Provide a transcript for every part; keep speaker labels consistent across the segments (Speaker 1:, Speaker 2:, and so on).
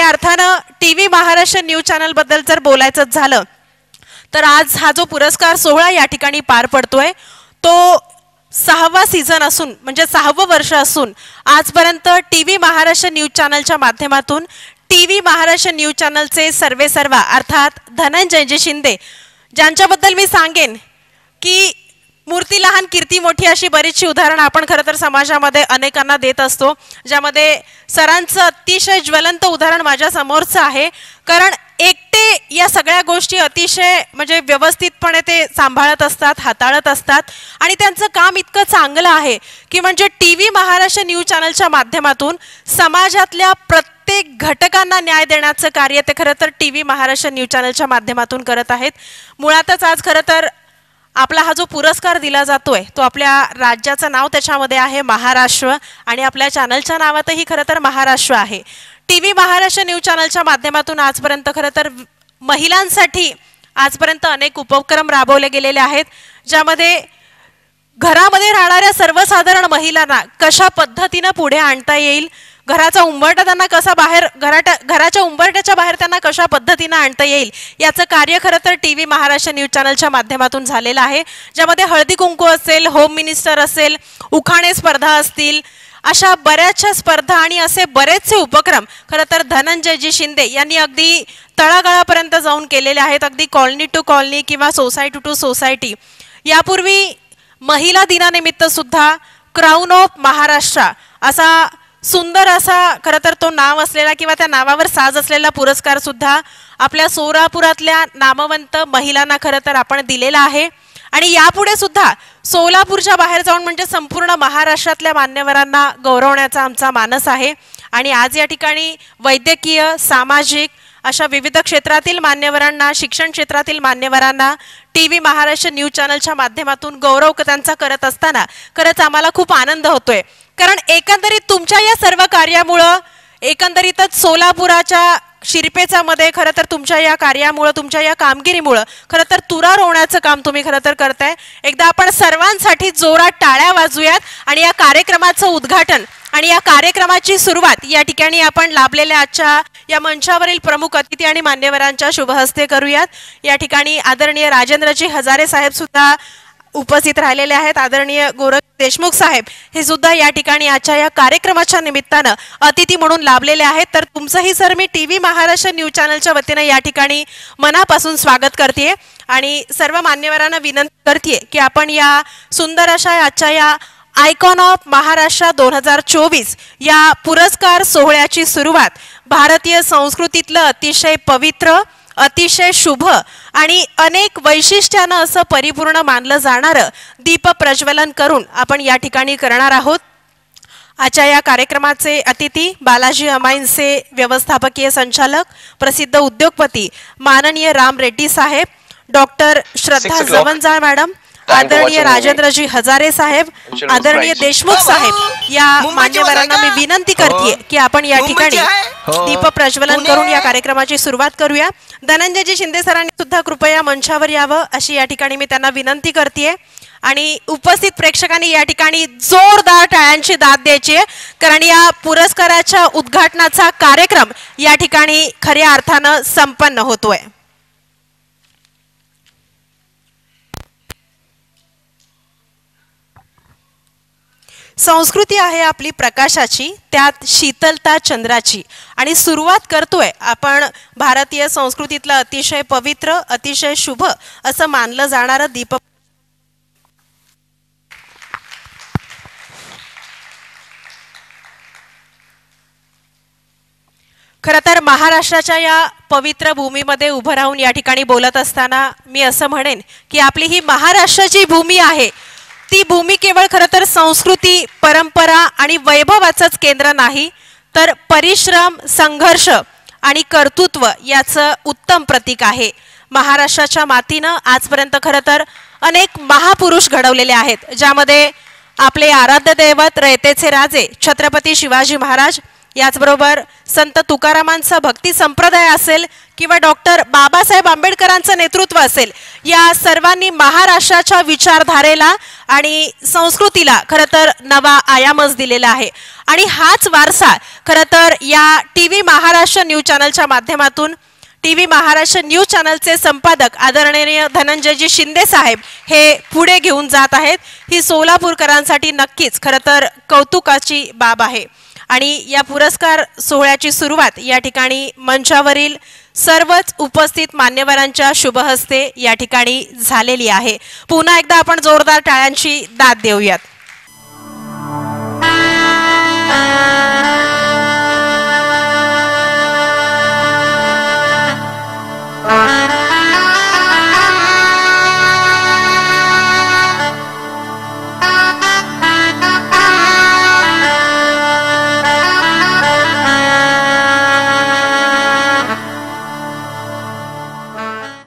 Speaker 1: खऱ्या अर्थानं TV Maharashtra news channel बद्दल जर बोलायचं झालं तर आज हा जो पुरस्कार सोहळा या ठिकाणी पार पडतोय तो 6वा सीझन असून म्हणजे 6वं वर्ष असून आजपर्यंत टीव्ही महाराष्ट्र न्यूज चॅनलच्या माध्यमातून टीव्ही महाराष्ट्र न्यूज चॅनलचे सर्वेसर्वा अर्थात धनंजयजी शिंदे ज्यांच्याबद्दल मी सांगेन की मूर्ती लहान कीर्ती मोठी अशी बरीचशी उदाहरणं आपण खरं तर समाजामध्ये अनेकांना देत असतो, ज्यामध्ये सरांचं अतिशय ज्वलंत उदाहरण माझ्या समोरचं आहे. कारण एकटे या सगळ्या गोष्टी अतिशय म्हणजे व्यवस्थितपणे ते सांभाळत असतात, हाताळत असतात आणि त्यांचं काम इतकं चांगलं आहे की म्हणजे टीव्ही महाराष्ट्र न्यूज चॅनलच्या माध्यमातून समाजातल्या प्रत्येक घटकांना न्याय देण्याचं कार्य ते खरं तर टीव्ही महाराष्ट्र न्यूज चॅनलच्या माध्यमातून करत आहेत. मुळातच आज खरं तर आपला हा जो पुरस्कार दिला जातोय तो आपल्या राज्याचं नाव त्याच्यामध्ये आहे महाराष्ट्र आणि आपल्या चॅनलच्या नावातही खरं तर महाराष्ट्र आहे. टीव्ही महाराष्ट्र न्यूज चॅनलच्या माध्यमातून आजपर्यंत खरं तर महिलांसाठी आजपर्यंत अनेक उपक्रम राबवले गेलेले आहेत, ज्यामध्ये घरामध्ये राहणाऱ्या सर्वसाधारण महिलांना कशा पद्धतीने पुढे आणता येईल, घराचा उंबरठा त्यांना कसा बाहेर घराच्या उंबरठ्याच्या बाहेर त्यांना कशा पद्धतीने आणता येईल याचं कार्य खरं तर टीव्ही महाराष्ट्र न्यूज चॅनलच्या माध्यमातून झालेलं आहे, ज्यामध्ये हळदी कुंकू असेल, होम मिनिस्टर असेल, उखाणे स्पर्धा असतील, अशा बऱ्याचशा स्पर्धा आणि असे बरेचसे उपक्रम खरं तर धनंजयजी शिंदे यांनी अगदी तळागाळापर्यंत जाऊन केलेले आहेत, अगदी कॉलनी टू कॉलनी किंवा सोसायटी टू सोसायटी. यापूर्वी महिला दिनानिमित्त सुद्धा क्राऊन ऑफ महाराष्ट्र असा सुंदर असा खरं तर तो नाव असलेला किंवा त्या नावावर साज असलेला पुरस्कार सुद्धा आपल्या सोलापुरातल्या नामवंत महिलांना खरं तर आपण दिलेला आहे. आणि यापुढे सुद्धा सोलापूरच्या बाहेर जाऊन म्हणजे संपूर्ण महाराष्ट्रातल्या मान्यवरांना गौरवण्याचा आमचा मानस आहे. आणि आज या ठिकाणी वैद्यकीय, सामाजिक अशा विविध क्षेत्रातील मान्यवरांना, शिक्षण क्षेत्रातील मान्यवरांना टीव्ही महाराष्ट्र न्यूज चॅनलच्या माध्यमातून गौरव त्यांचा करत असताना खरंच आम्हाला खूप आनंद होतोय. कारण एकंदरीत तुमच्या या सर्व कार्यामुळं एकंदरीतच सोलापुराच्या शिरपेचामध्ये खरं तर तुमच्या या कार्यामुळं, तुमच्या या कामगिरीमुळं खरं तर तुरा रोवण्याचं काम तुम्ही खरं तर करताय. एकदा आपण सर्वांसाठी जोरात टाळ्या वाजूयात आणि या कार्यक्रमाचं उद्घाटन आणि या कार्यक्रमाची सुरुवात या ठिकाणी आपण लाभलेल्या आजच्या या मंचावरील प्रमुख अतिथी आणि मान्यवरांच्या शुभहस्ते करूयात. या ठिकाणी आदरणीय राजेंद्रजी हजारे साहेब सुद्धा उपस्थित राहिलेले आहेत. आदरणीय गोरख देशमुख साहेब हे सुद्धा या ठिकाणी आजच्या या कार्यक्रमाच्या निमित्तानं अतिथी म्हणून लाभलेले आहेत. तर तुमचंही सर मी टीव्ही महाराष्ट्र न्यूज चॅनलच्या वतीनं या ठिकाणी मनापासून स्वागत करते आणि सर्व मान्यवरांना विनंती करते की आपण या सुंदर अशा आजच्या या आयकॉन ऑफ महाराष्ट्र 2024 या पुरस्कार सोहळ्याची सुरुवात भारतीय संस्कृतीतलं अतिशय पवित्र, अतिशय शुभ आणि अनेक वैशिष्ट्यानं असं परिपूर्ण मानलं जाणारं दीप प्रज्वलन करून आपण या ठिकाणी करणार आहोत. आजच्या या कार्यक्रमाचे अतिथी बालाजी अमाईनचे व्यवस्थापकीय संचालक, प्रसिद्ध उद्योगपती माननीय राम रेड्डी साहेब, डॉक्टर श्रद्धा जवंजाळ मॅडम, आदरणीय राजेंद्रजी हजारे साहेब, आदरणीय देशमुख साहेब या मान्यवरांना मी विनंती करते की आपण या ठिकाणी दीप प्रज्वलन करून या कार्यक्रमाची सुरुवात करूया. धनंजयजी शिंदे सरांनी सुद्धा कृपया मंचावर यावं अशी या ठिकाणी मी त्यांना विनंती करते आणि उपस्थित प्रेक्षकांनी या ठिकाणी जोरदार टाळ्यांची दाद द्यायची आहे, कारण या पुरस्काराच्या उद्घाटनाचा कार्यक्रम या ठिकाणी खऱ्या अर्थानं संपन्न होतोय. संस्कृती आहे आपली प्रकाशाची, त्यात शीतलता चंद्राची आणि सुरुवात करतोय आपण भारतीय संस्कृतीतलं अतिशय पवित्र, अतिशय शुभ असं मानलं जाणारं दीप. खरं तर महाराष्ट्राच्या या पवित्र भूमीमध्ये उभं राहून या ठिकाणी बोलत असताना मी असं म्हणेन की आपली ही महाराष्ट्राची भूमी आहे ती भूमी केवळ खरं तर संस्कृती, परंपरा आणि वैभवाचंच केंद्र नाही, तर परिश्रम, संघर्ष आणि कर्तृत्व याचं उत्तम प्रतीक आहे. महाराष्ट्राच्या मातीनं आजपर्यंत खरं तर अनेक महापुरुष घडवलेले आहेत, ज्यामध्ये आपले आराध्य दैवत रयतेचे राजे छत्रपती शिवाजी महाराज, याचबरोबर संत तुकारामांचा भक्ती संप्रदाय असेल किंवा डॉक्टर बाबासाहेब आंबेडकरांचं नेतृत्व असेल, या सर्वांनी महाराष्ट्राच्या विचारधारेला आणि संस्कृतीला खरं तर नवा आयामच दिलेला आहे. आणि हाच वारसा खरं तर या TV महाराष्ट्र न्यूज चॅनलच्या माध्यमातून TV महाराष्ट्र न्यूज चॅनलचे संपादक आदरणीय धनंजयजी शिंदे साहेब हे पुढे घेऊन जात आहेत. ही सोलापूरकरांसाठी नक्कीच खरं तर कौतुकाची बाब आहे. आणि या पुरस्कार सोहळ्याची सुरुवात या ठिकाणी मंचावरील सर्वच उपस्थित मान्यवरांच्या शुभहस्ते या ठिकाणी झालेली आहे. पुन्हा एकदा आपण जोरदार टाळ्यांची दाद देऊयात.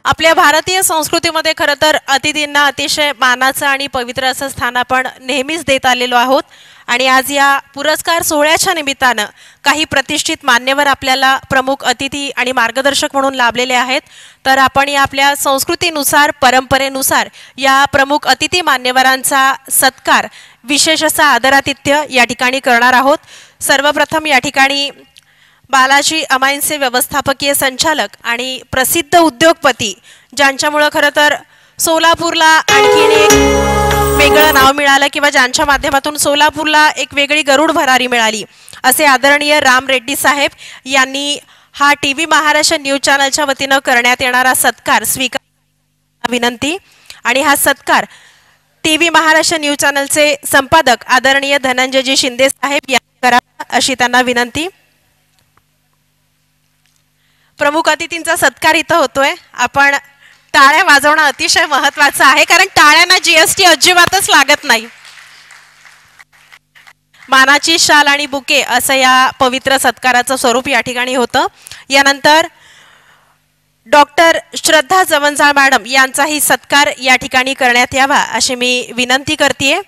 Speaker 1: आपल्या भारतीय संस्कृतीमध्ये खरं तर अतिथींना अतिशय मानाचं आणि पवित्र असं स्थान आपण नेहमीच देत आलेलो आहोत. आणि आज या पुरस्कार सोहळ्याच्या निमित्तानं काही प्रतिष्ठित मान्यवर आपल्याला प्रमुख अतिथी आणि मार्गदर्शक म्हणून लाभलेले आहेत. तर आपण या आपल्या संस्कृतीनुसार परंपरेनुसार या प्रमुख अतिथी मान्यवरांचा सत्कार विशेष असा आदरातिथ्य या ठिकाणी करणार आहोत. सर्वप्रथम या ठिकाणी बालाजी अमाईनचे व्यवस्थापकीय संचालक आणि प्रसिद्ध उद्योगपती, ज्यांच्यामुळे खरं तर सोलापूरला आणखीन एक वेगळं नाव मिळालं किंवा ज्यांच्या माध्यमातून सोलापूरला एक वेगळी गरुड भरारी मिळाली, असे आदरणीय राम रेड्डी साहेब यांनी हा TV महाराष्ट्र न्यूज चॅनलच्या वतीनं करण्यात येणारा सत्कार स्वीकार विनंती. आणि हा सत्कार TV महाराष्ट्र न्यूज चॅनलचे संपादक आदरणीय धनंजयजी शिंदे साहेब यांनी करावा अशी त्यांना विनंती. प्रमुख अतिथींचा सत्कार इथं होतोय. आपण टाळ्या वाजवणं अतिशय महत्त्वाचं आहे, कारण टाळ्यांना GST अजिबातच लागत नाही. मानाची शाल आणि बुके असं या पवित्र सत्काराचं स्वरूप या ठिकाणी होतं. यानंतर डॉक्टर श्रद्धा जवंजाळ मॅडम यांचाही सत्कार या ठिकाणी करण्यात यावा अशी मी विनंती करते.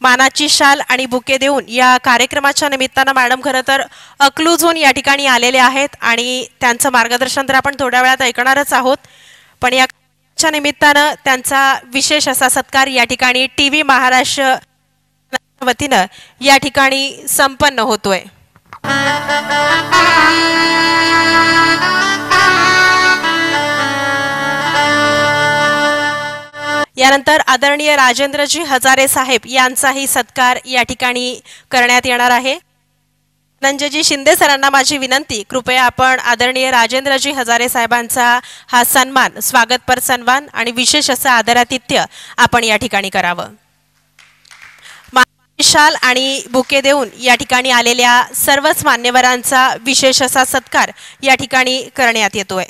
Speaker 1: मानाची शाल आणि बुके देऊन या कार्यक्रमाच्या निमित्तानं मॅडम खरं तर अकलूजहून या ठिकाणी आलेले आहेत आणि त्यांचं मार्गदर्शन तर आपण थोड्या वेळात ऐकणारच आहोत. पण या निमित्तानं त्यांचा विशेष असा सत्कार या ठिकाणी TV महाराष्ट्र वतीनं या ठिकाणी संपन्न होतोय. यानंतर आदरणीय राजेंद्रजी हजारे साहेब यांचाही सत्कार या ठिकाणी करण्यात येणार आहे. धनंजयजी शिंदे सरांना माझी विनंती, कृपया आपण आदरणीय राजेंद्रजी हजारे साहेबांचा हा सन्मान, स्वागतपर सन्मान आणि विशेष असं आदरातिथ्य आपण या ठिकाणी करावं. शाल आणि बुके देऊन या ठिकाणी आलेल्या सर्वच मान्यवरांचा विशेष असा सत्कार या ठिकाणी करण्यात येतोय.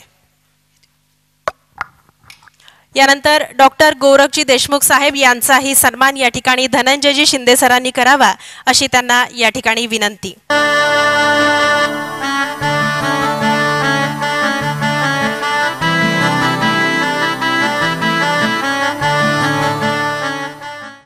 Speaker 1: यानंतर डॉक्टर गोरखजी देशमुख साहेब यांचाही सन्मान या ठिकाणी धनंजयजी शिंदे सरांनी करावा अशी त्यांना या ठिकाणी विनंती.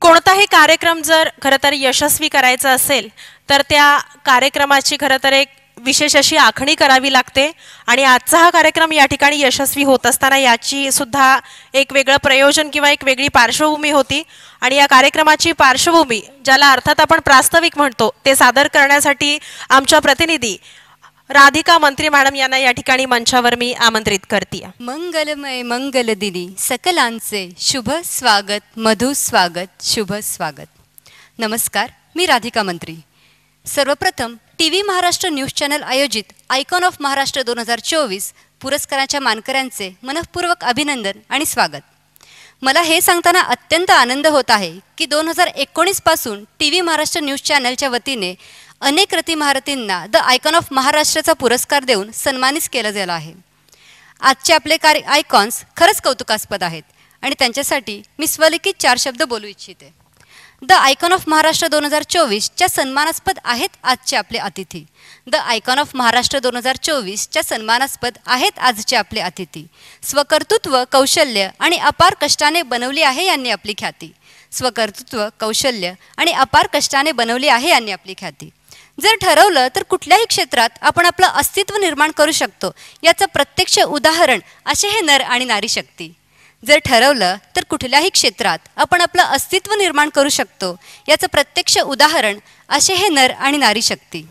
Speaker 1: कोणताही कार्यक्रम जर खरं तर यशस्वी करायचा असेल तर त्या कार्यक्रमाची खरं तर एक विशेष अशी आखणी करावी लागते. आणि आजचा हा कार्यक्रम या ठिकाणी यशस्वी होत असताना याची सुद्धा एक वेगळं प्रयोजन किंवा एक वेगळी पार्श्वभूमी होती. आणि या कार्यक्रमाची पार्श्वभूमी, ज्याला अर्थात आपण प्रास्ताविक म्हणतो, ते सादर करण्यासाठी आमच्या प्रतिनिधी राधिका मंत्री मॅडम यांना या ठिकाणी मंचावर मी आमंत्रित करते.
Speaker 2: मंगलमय मंगलदिनी सकलांचे शुभ स्वागत, मधु स्वागत, शुभ स्वागत. नमस्कार, मी राधिका मंत्री. सर्वप्रथम TV महाराष्ट्र न्यूज चॅनल आयोजित आयकॉन ऑफ महाराष्ट्र 2024 पुरस्काराच्या मानकऱ्यांचे मनःपूर्वक अभिनंदन आणि स्वागत. मला हे सांगताना अत्यंत आनंद होत आहे की 2019 पासून TV महाराष्ट्र न्यूज चॅनलच्या वतीने अनेक रतिमहारथींना द आयकॉन ऑफ महाराष्ट्राचा पुरस्कार देऊन सन्मानित केलं गेलं आहे. आजचे आपले आयकॉन्स खरंच कौतुकास्पद आहेत आणि त्यांच्यासाठी मी स्वलिखित 4 शब्द बोलू इच्छिते. द आयकॉन ऑफ महाराष्ट्र 2024च्या सन्मानास्पद आहेत आजचे आपले अतिथी. द आयकॉन ऑफ महाराष्ट्र 2024च्या सन्मानास्पद आहेत आजचे आपले अतिथी. स्वकर्तृत्व, कौशल्य आणि अपार कष्टाने बनवली आहे यांनी आपली ख्याती. स्वकर्तृत्व, कौशल्य आणि अपार कष्टाने बनवली आहे यांनी आपली ख्याती. जर ठरवलं तर कुठल्याही क्षेत्रात आपण आपलं अस्तित्व निर्माण करू शकतो, याचं प्रत्यक्ष उदाहरण असे हे नर आणि नारी शक्ती. जर ठरवलं तर कुठल्याही क्षेत्रात आपण आपलं अस्तित्व निर्माण करू शकतो, याचं प्रत्यक्ष उदाहरण असे हे नर आणि नारी शक्ती.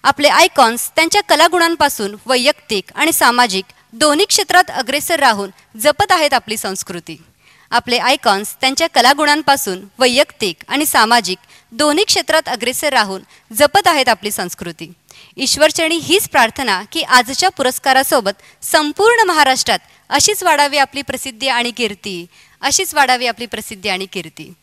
Speaker 2: आपले आयकॉन्स त्यांच्या कलागुणांपासून वैयक्तिक आणि सामाजिक दोन्ही क्षेत्रात अग्रेसर राहून जपत आहेत आपली संस्कृती. आपले आयकॉन्स त्यांच्या कलागुणांपासून वैयक्तिक आणि सामाजिक दोन्ही क्षेत्रात अग्रेसर राहून जपत आहेत आपली संस्कृती. ईश्वरचरणी हीच प्रार्थना की आजच्या पुरस्कारासोबत संपूर्ण महाराष्ट्रात अशीच वाढावी आपली प्रसिद्धी आणि कीर्ती, अशीच वाढावी आपली प्रसिद्धी आणि कीर्ती.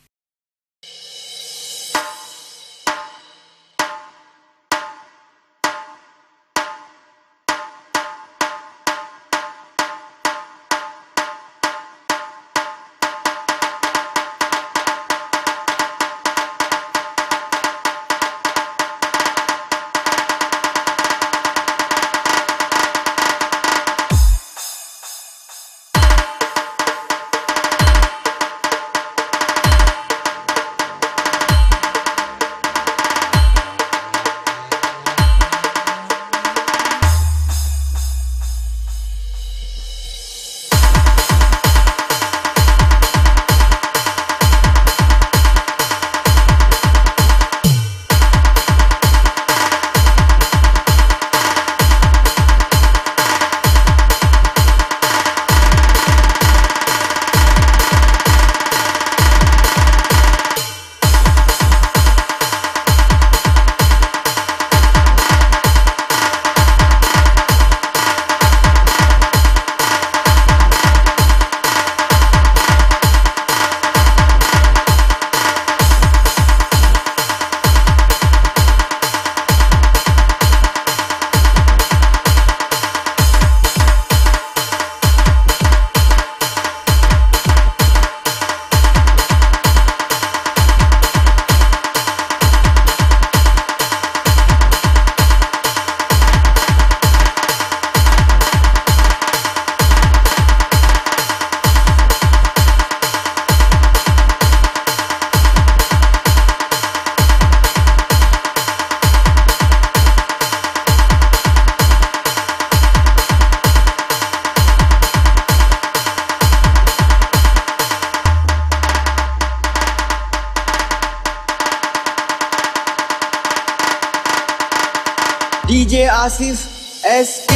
Speaker 3: DJ Asif SK.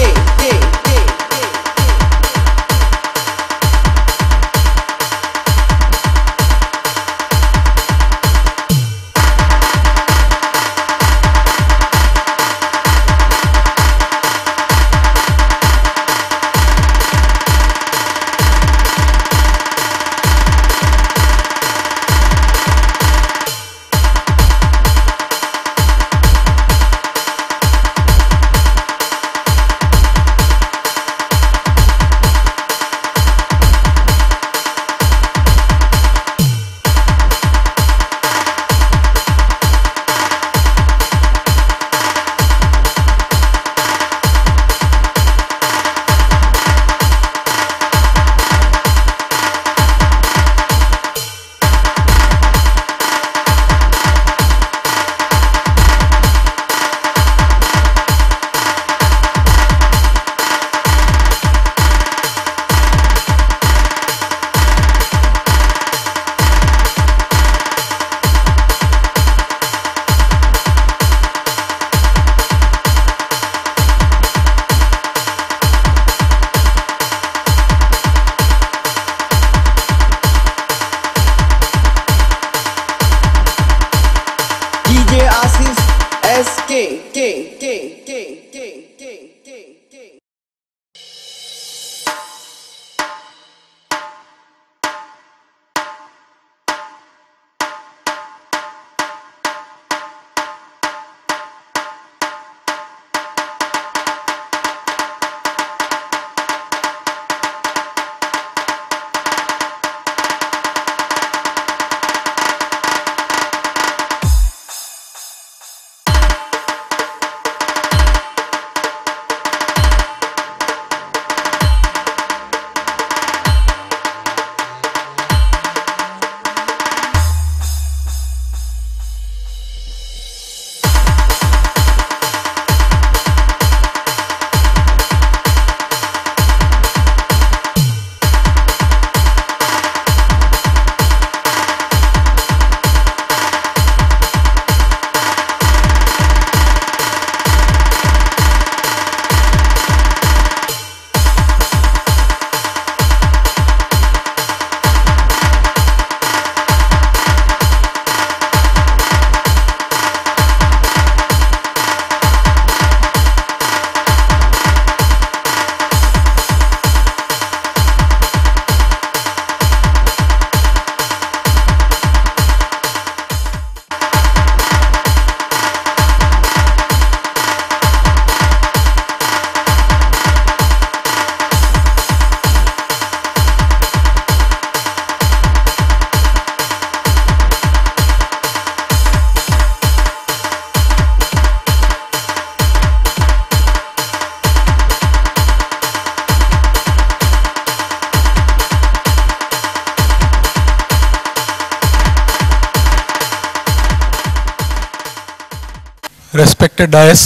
Speaker 4: Respected Dais,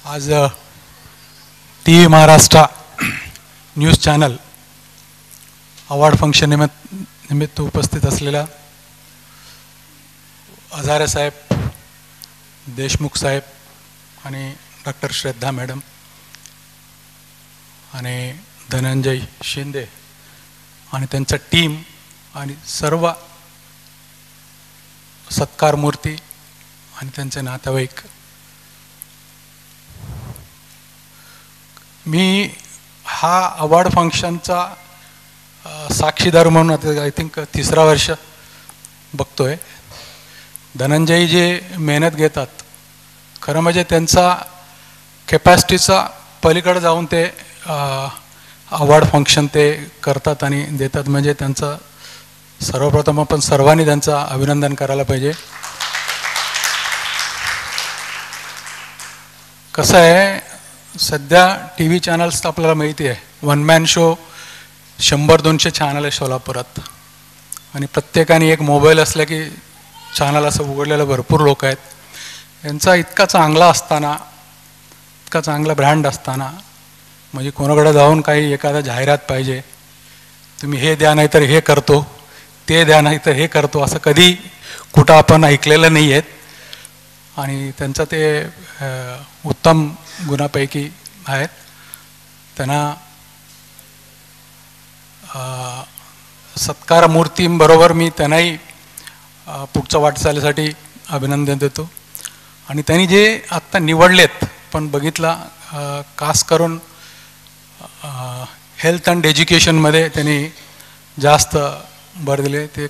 Speaker 4: आज TV Maharashtra news channel award function निमित्त उपस्थित असलेल्या हजारे साहेब, देशमुख साहेब आणि डॉक्टर श्रद्धा मॅडम आणि धनंजय शिंदे आणि त्यांचा टीम आणि सर्व सत्कार मूर्ती आणि त्यांचे नातेवाईक, मी हा अवॉर्ड फंक्शनचा साक्षीदार म्हणून आता आय थिंक 3रा वर्ष बघतोय. धनंजय जे मेहनत घेतात खरं म्हणजे त्यांचा कॅपॅसिटीचा पलीकडे जाऊन ते अवॉर्ड फंक्शन ते करतात आणि देतात, म्हणजे त्यांचा सर्वप्रथम आपण सर्वांनी त्यांचं अभिनंदन करायला पाहिजे. कसं आहे, सध्या TV चॅनल्स तर आपल्याला माहिती आहे, वन मॅन शो 100-200 चॅनल आहे सोलापुरात आणि प्रत्येकाने एक मोबाईल असला की चॅनल असं उघडलेलं भरपूर लोक आहेत. यांचा इतका चांगला असताना, इतका चांगला ब्रँड असताना, म्हणजे कोणाकडे जाऊन काही एखादा जाहिरात पाहिजे, तुम्ही हे द्या नाही तर हे करतो, ते द्या नाही तर हे करतो, असं कधी कुठं आपण ऐकलेलं नाही आहेत. आणि त्यांचं ते उत्तम गुणापैकी आहेत. त्यांना सत्कार मूर्तींबरोबर मी त्यांनाही पुढच्या वाटचालीसाठी अभिनंदन देतो. आणि त्यांनी जे आत्ता निवडलेत, पण बघितला खास करून हेल्थ अँड एज्युकेशनमध्ये त्यांनी जास्त भर दिले. ते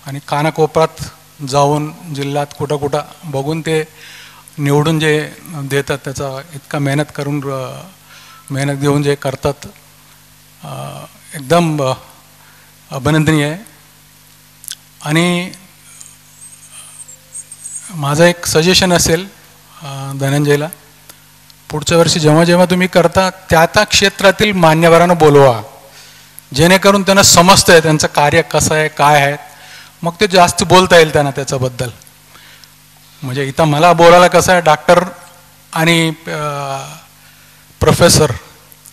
Speaker 4: आणि कानाकोपऱ्यात जाऊन जिल्ह्यात कुठं कुठं बघून ते निवडून जे देतात, त्याचा इतका मेहनत करून मेहनत घेऊन जे करतात, एकदम अभिनंदनीय आहे. आणि माझं एक सजेशन असेल धनंजयला, पुढच्या वर्षी जेव्हा जेव्हा तुम्ही करता त्या त्या क्षेत्रातील मान्यवरांना बोलवा, जेणेकरून त्यांना समजतं आहे त्यांचं कार्य कसं आहे, काय आहे, मग ते जास्त बोलता येईल त्यांना त्याच्याबद्दल. म्हणजे इथं मला बोलायला कसं आहे, डॉक्टर आणि प्रोफेसर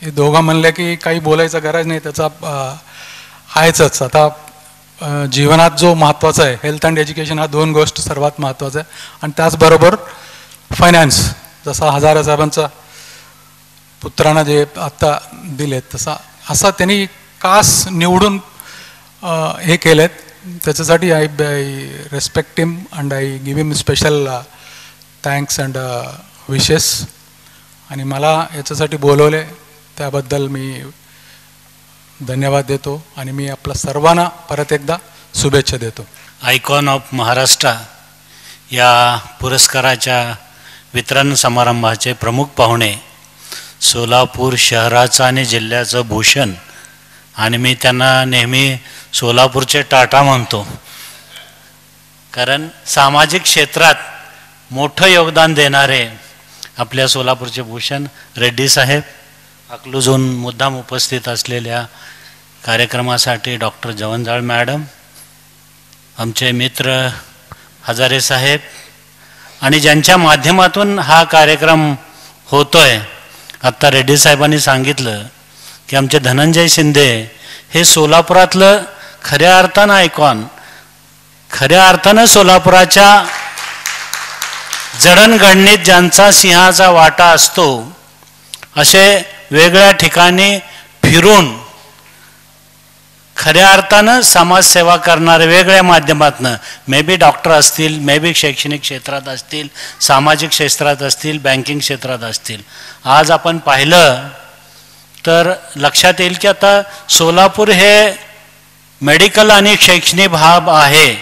Speaker 4: हे दोघं म्हणले की काही बोलायचं गरज नाही, त्याचा आहेच. आता जीवनात जो महत्त्वाचा आहे, हेल्थ अँड एज्युकेशन, हा 2 गोष्ट सर्वात महत्त्वाचं आहे. आणि त्याचबरोबर फायनान्स, जसा हजारे साहेबांचा पुत्रांना जे आत्ता दिलेत, असा त्यांनी खास निवडून हे केलेत. त्याच्यासाठी I respect him and I give him special thanks and wishes. आणि मला याच्यासाठी बोलवले त्याबद्दल मी धन्यवाद देतो आणि मी आपल्या सर्वांना परत एकदा शुभेच्छा देतो.
Speaker 5: आयकॉन ऑफ महाराष्ट्र या पुरस्काराच्या वितरण समारंभाचे प्रमुख पाहुणे, सोलापूर शहराचं आणि जिल्ह्याचं भूषण, आणि मी त्यांना नेहमी सोलापूरचे टाटा म्हणतो, कारण सामाजिक क्षेत्रात मोठं योगदान देणारे आपल्या सोलापूरचे भूषण रेड्डी साहेब, अकलूजहून मुद्दाम उपस्थित असलेल्या कार्यक्रमासाठी डॉक्टर जवंजाळ मॅडम, आमचे मित्र हजारे साहेब, आणि ज्यांच्या माध्यमातून हा कार्यक्रम होतोय. आत्ता रेड्डी साहेबांनी सांगितलं की आमचे धनंजय शिंदे हे सोलापुरातलं खऱ्या अर्थानं आयकॉन, खऱ्या अर्थानं सोलापुराच्या जडणघडणीत ज्यांचा सिंहाचा वाटा असतो, असे वेगळ्या ठिकाणी फिरून खऱ्या अर्थानं समाजसेवा करणारे वेगळ्या माध्यमातून, मे बी डॉक्टर असतील, मे बी शैक्षणिक क्षेत्रात असतील, सामाजिक क्षेत्रात असतील, बँकिंग क्षेत्रात असतील. आज आपण पाहिलं तर लक्षात येईल की आता सोलापूर हे मेडिकल आणि शैक्षणिक हब आहे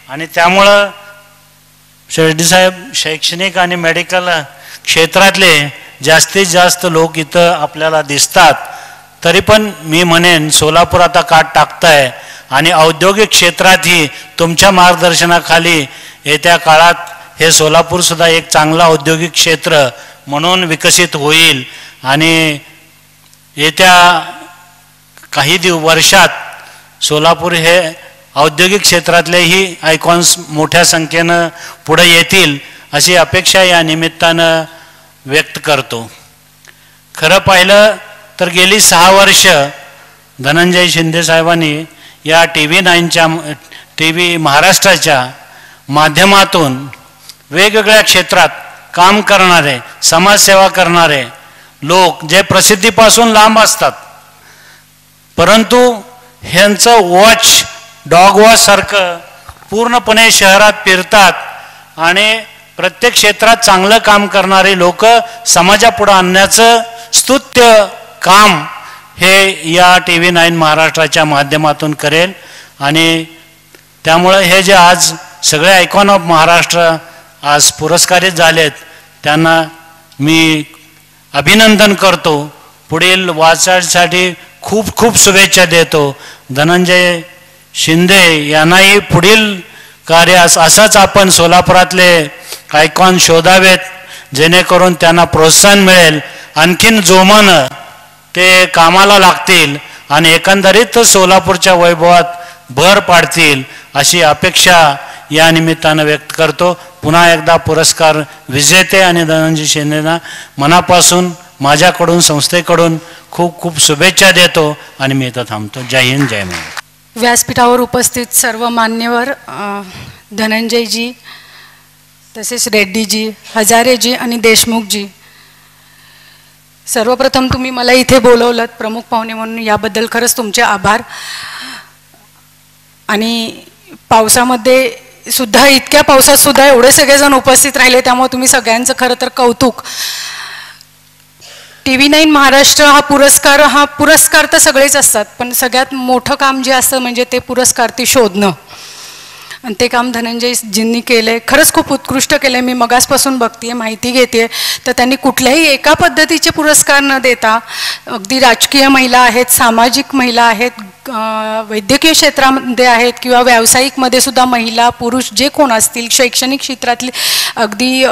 Speaker 5: आणि त्यामुळं रेड्डी साहेब शैक्षणिक आणि मेडिकल क्षेत्रातले जास्तीत जास्त लोक इथं आपल्याला दिसतात. तरी पण मी म्हणेन सोलापूर आता काट टाकताय आणि औद्योगिक क्षेत्रातही तुमच्या मार्गदर्शनाखाली येत्या काळात हे सोलापूरसुद्धा एक चांगला औद्योगिक क्षेत्र म्हणून विकसित होईल आणि येत्या काही वर्षात सोलापूर हे औद्योगिक क्षेत्रातलेही आयकॉन्स मोठ्या संख्येनं पुढे येतील अशी अपेक्षा या निमित्तानं व्यक्त करतो. खरं पाहिलं तर गेली 6 वर्ष धनंजय शिंदे साहेबांनी या TV महाराष्ट्राच्या माध्यमातून वेगवेगळ्या क्षेत्रात काम करणारे, समाजसेवा करणारे लोक जे प्रसिद्धीपासून लांब असतात, परंतु ह्यांचं डॉग वॉच सारखं पूर्णपणे शहरात फिरतात आणि प्रत्येक क्षेत्रात चांगलं काम करणारे लोक समाजापुढे आणण्याचं स्तुत्य काम हे या TV9 महाराष्ट्राच्या माध्यमातून करेल. आणि त्यामुळे हे जे आज सगळे आयकॉन ऑफ महाराष्ट्र आज पुरस्कारित झालेत त्यांना मी अभिनंदन करतो. पुढील वाटचालीसाठी खूप खूप शुभेच्छा देतो. धनंजय शिंदे यांनाही पुढील कार्य असंच आपण सोलापुरातले आयकॉन शोधावेत, जेणेकरून त्यांना प्रोत्साहन मिळेल, आणखीन जोमानं ते कामाला लागतील आणि एकंदरीत सोलापूरच्या वैभवात भर पाडतील अशी अपेक्षा या निमित्तानं व्यक्त करतो. पुन्हा एकदा पुरस्कार विजेते आणि धनंजय शिंदेंना मनापासून माझ्याकडून संस्थेकडून खूप खूप शुभेच्छा देतो आणि मी इथं थांबतो. जय हिंद, जय महाराष्ट्र.
Speaker 6: व्यासपीठावर उपस्थित सर्व मान्यवर, धनंजयजी, तसेच रेड्डीजी, हजारेजी आणि देशमुखजी, सर्वप्रथम तुम्ही मला इथे बोलवलं प्रमुख पाहुणे म्हणून, याबद्दल खरंच तुमचे आभार. आणि पावसामध्ये सुद्धा, इतक्या पावसात सुद्धा एवढे सगळेजण उपस्थित राहिले, त्यामुळे तुम्ही सगळ्यांचं खरं तर कौतुक. TV9 महाराष्ट्र हा पुरस्कार तर सगळेच असतात, पण सगळ्यात मोठं काम जे असतं म्हणजे ते पुरस्कार्थी शोधणं, आणि ते काम धनंजयजींनी केले. खरंच खूप उत्कृष्ट केले. मी मगासपासून बघते, माहिती घेते, तर त्यांनी कुठल्याही एका पद्धतीचे पुरस्कार न देता अगदी राजकीय महिला आहेत, सामाजिक महिला आहेत, वैद्यकीय क्षेत्रामध्ये आहेत किंवा व्यावसायिकमध्ये सुद्धा महिला पुरुष जे कोण असतील, शैक्षणिक क्षेत्रातले अगदी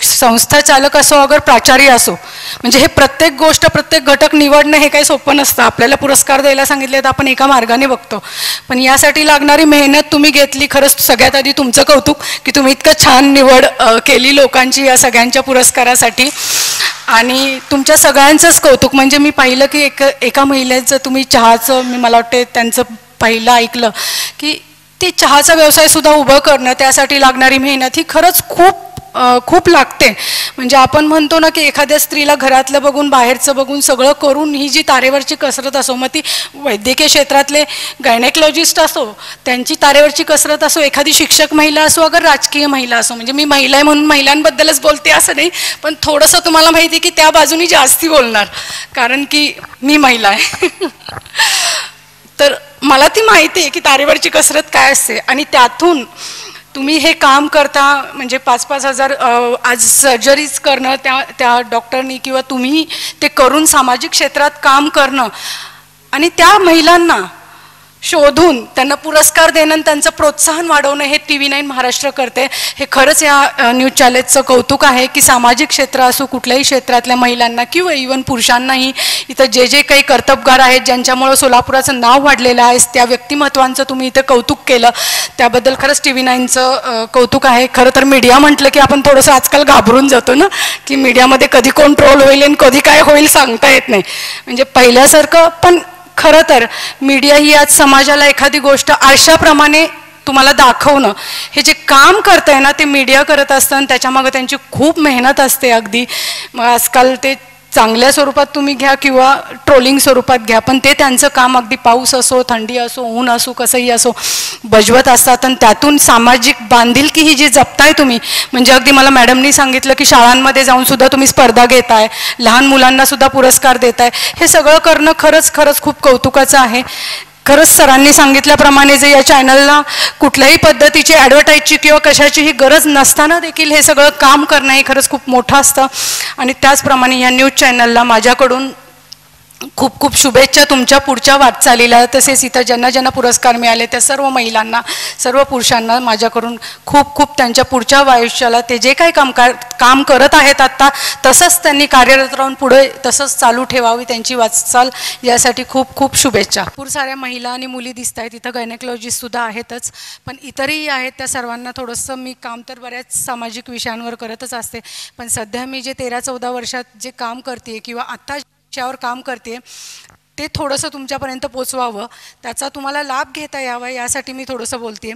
Speaker 6: संस्था चालक असो अगर प्राचार्य असो, म्हणजे हे प्रत्येक गोष्ट, प्रत्येक घटक निवडणं हे काही सोपं नसतं. आपल्याला पुरस्कार द्यायला सांगितले तर आपण एका मार्गाने बघतो, पण यासाठी लागणारी मेहनत तुम्ही घेतली. खरंच सगळ्यात आधी तुमचं कौतुक की तुम्ही इतकं छान निवड केली लोकांची या सगळ्यांच्या पुरस्कारासाठी. आणि तुमच्या सगळ्यांचंच कौतुक. म्हणजे मी पाहिलं की एका महिलेचं तुम्ही चहाचं, मला वाटते त्यांचं पहिलं ऐकलं की ते चहाचा व्यवसाय सुद्धा उभं करणं, त्यासाठी लागणारी मेहनत ही खरंच खूप लागते. म्हणजे आपण म्हणतो ना की एखाद्या स्त्रीला घरातलं बघून, बाहेरचं बघून, सगळं करून ही जी तारेवरची कसरत असो, मग ती वैद्यकीय क्षेत्रातले गायनेकोलॉजिस्ट असो, त्यांची तारेवरची कसरत असो, एखादी शिक्षक महिला असो, अगर राजकीय महिला असो, म्हणजे मी महिला आहे म्हणून महिलांबद्दलच बोलते असं नाही, पण थोडंसं तुम्हाला माहिती आहे की त्या बाजूनी जास्ती बोलणार, कारण की मी महिला आहे. तर मला ती माहिती आहे की तारेवरची कसरत काय असते, आणि त्यातून तुम्ही हे काम करता. म्हणजे 5-5 हजार आज सर्जरीज करणं, त्या डॉक्टरनी किंवा तुम्ही ते करून सामाजिक क्षेत्रात काम करणं आणि त्या महिलांना शोधून त्यांना पुरस्कार देणं आणि त्यांचं प्रोत्साहन वाढवणं हे TV9 महाराष्ट्र करते. हे खरंच या न्यूज चॅनेलचं कौतुक आहे की सामाजिक क्षेत्र असो, कुठल्याही क्षेत्रातल्या महिलांना किंवा इव्हन पुरुषांनाही इथं जे काही कर्तबगार आहेत, ज्यांच्यामुळं सोलापुराचं नाव वाढलेलं आहे, त्या व्यक्तिमत्वांचं तुम्ही इथं कौतुक केलं, त्याबद्दल खरंच TV9चं कौतुक आहे. खरं तर मीडिया म्हटलं की आपण थोडंसं आजकाल घाबरून जातो ना, की मीडियामध्ये कधी कोण ट्रोल होईल आणि कधी काय होईल सांगता येत नाही. म्हणजे पहिल्यासारखं, पण खरं तर मीडिया ही आज समाजाला एखादी गोष्ट आरशाप्रमाणे तुम्हाला दाखवणं, हे जे काम करतंय ना ते मीडिया करत असतं, आणि त्याच्यामागे त्यांची खूप मेहनत असते. अगदी मग आजकाल ते चांगल्या स्वरूपात तुम्ही घ्या किंवा ट्रोलिंग स्वरूपात घ्या, पण ते त्यांचं काम अगदी पाऊस असो, थंडी असो, ऊन असो, कसंही असो बजवत असतात. आणि त्यातून सामाजिक बांधिलकी ही जी जपताय तुम्ही, म्हणजे अगदी मला मॅडमनी सांगितलं की शाळांमध्ये जाऊन सुद्धा तुम्ही स्पर्धा घेताय, लहान मुलांना सुद्धा पुरस्कार देताय, हे सगळं करणं खरंच खूप कौतुकाचं आहे. खरंच सरांनी सांगितल्याप्रमाणे जे या चॅनलला कुठल्याही पद्धतीची ॲडव्हर्टाईजची किंवा कशाचीही गरज नसताना देखील हे सगळं काम करणं हे खरंच खूप मोठं असतं. आणि त्याचप्रमाणे या न्यूज चॅनलला माझ्याकडून खूप खूप शुभेच्छा तुमच्या पुढच्या वाटचालीला. तसेच इथं ज्यांना ज्यांना पुरस्कार मिळाले त्या सर्व महिलांना, सर्व पुरुषांना माझ्याकडून खूप खूप त्यांच्या पुढच्या आयुष्याला ते जे काही काम करत आहेत आत्ता तसंच त्यांनी कार्यरत राहून पुढे तसंच चालू ठेवावी त्यांची वाटचाल, यासाठी खूप खूप शुभेच्छा. भरपूर साऱ्या महिला आणि मुली दिसत आहेत इथं, गायनेकॉलॉजिस्टसुद्धा आहेतच, पण इतरही आहेत. त्या सर्वांना थोडंसं मी काम तर बऱ्याच सामाजिक विषयांवर करतच असते, पण सध्या मी जे 13-14 वर्षात जे काम करते किंवा आत्ता विषयावर काम करते ते थोडंसं तुमच्यापर्यंत पोचवावं, त्याचा तुम्हाला लाभ घेता यावा यासाठी मी थोडंसं बोलते.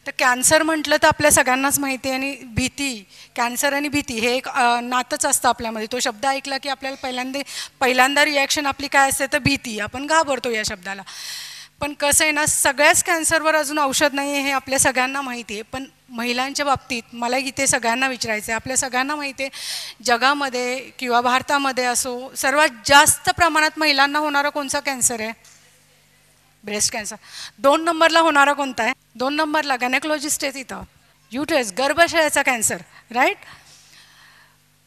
Speaker 6: तर कॅन्सर म्हटलं तर आपल्या सगळ्यांनाच माहिती आहे, आणि भीती, कॅन्सर आणि भीती हे एक नातंच असतं आपल्यामध्ये. तो शब्द ऐकला की आपल्याला पहिल्यांदा रिॲक्शन आपली काय असते तर भीती, आपण घाबरतो या शब्दाला. पण कसं आहे ना, सगळ्याच कॅन्सरवर अजून औषध नाही आहे हे आपल्या सगळ्यांना माहिती आहे. पण महिलांच्या बाबतीत मला इथे सगळ्यांना विचारायचं आहे, आपल्या सगळ्यांना माहिती आहे जगामध्ये किंवा भारतामध्ये असो सर्वात जास्त प्रमाणात महिलांना होणारा कोणता कॅन्सर आहे? Breast cancer. 2 नंबरला होणारा कोणता आहे? 2 नंबरला गायनेकॉलॉजिस्ट आहे तिथं, युटरस, गर्भाशयाचा कॅन्सर, राईट.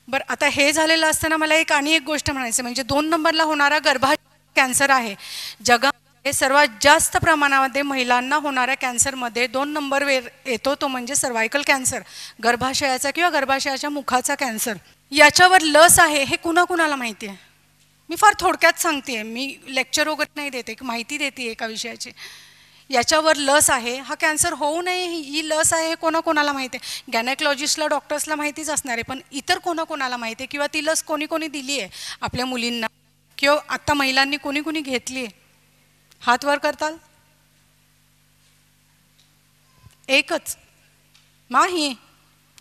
Speaker 6: बरं, आता हे झालेलं असताना मला आणि एक गोष्ट म्हणायचं, म्हणजे 2 नंबरला होणारा गर्भाशय कॅन्सर आहे. जगामध्ये सर्वात जास्त प्रमाणामध्ये महिलांना होणाऱ्या कॅन्सरमध्ये 2 नंबरवर येतो, तो म्हणजे सर्वायकल कॅन्सर, गर्भाशयाचा किंवा गर्भाशयाच्या मुखाचा कॅन्सर. याच्यावर लस आहे हे कुणाकुणाला माहिती आहे? मी फार थोडक्यात सांगते, मी लेक्चर वगैरे नाही देते, माहिती देते एका विषयाची. याच्यावर लस आहे, हा कॅन्सर होऊ नये ही लस आहे हे कोणाकोणाला माहिती आहे? गायनेकॉलॉजिस्टला, डॉक्टर्सला माहितीच असणार आहे, पण इतर कोणाकोणाला माहिती आहे? किंवा ती लस कोणी कोणी दिली आहे आपल्या मुलींना, किंवा आत्ता महिलांनी कोणी कोणी घेतली आहे? हात वर करताल? एकच माही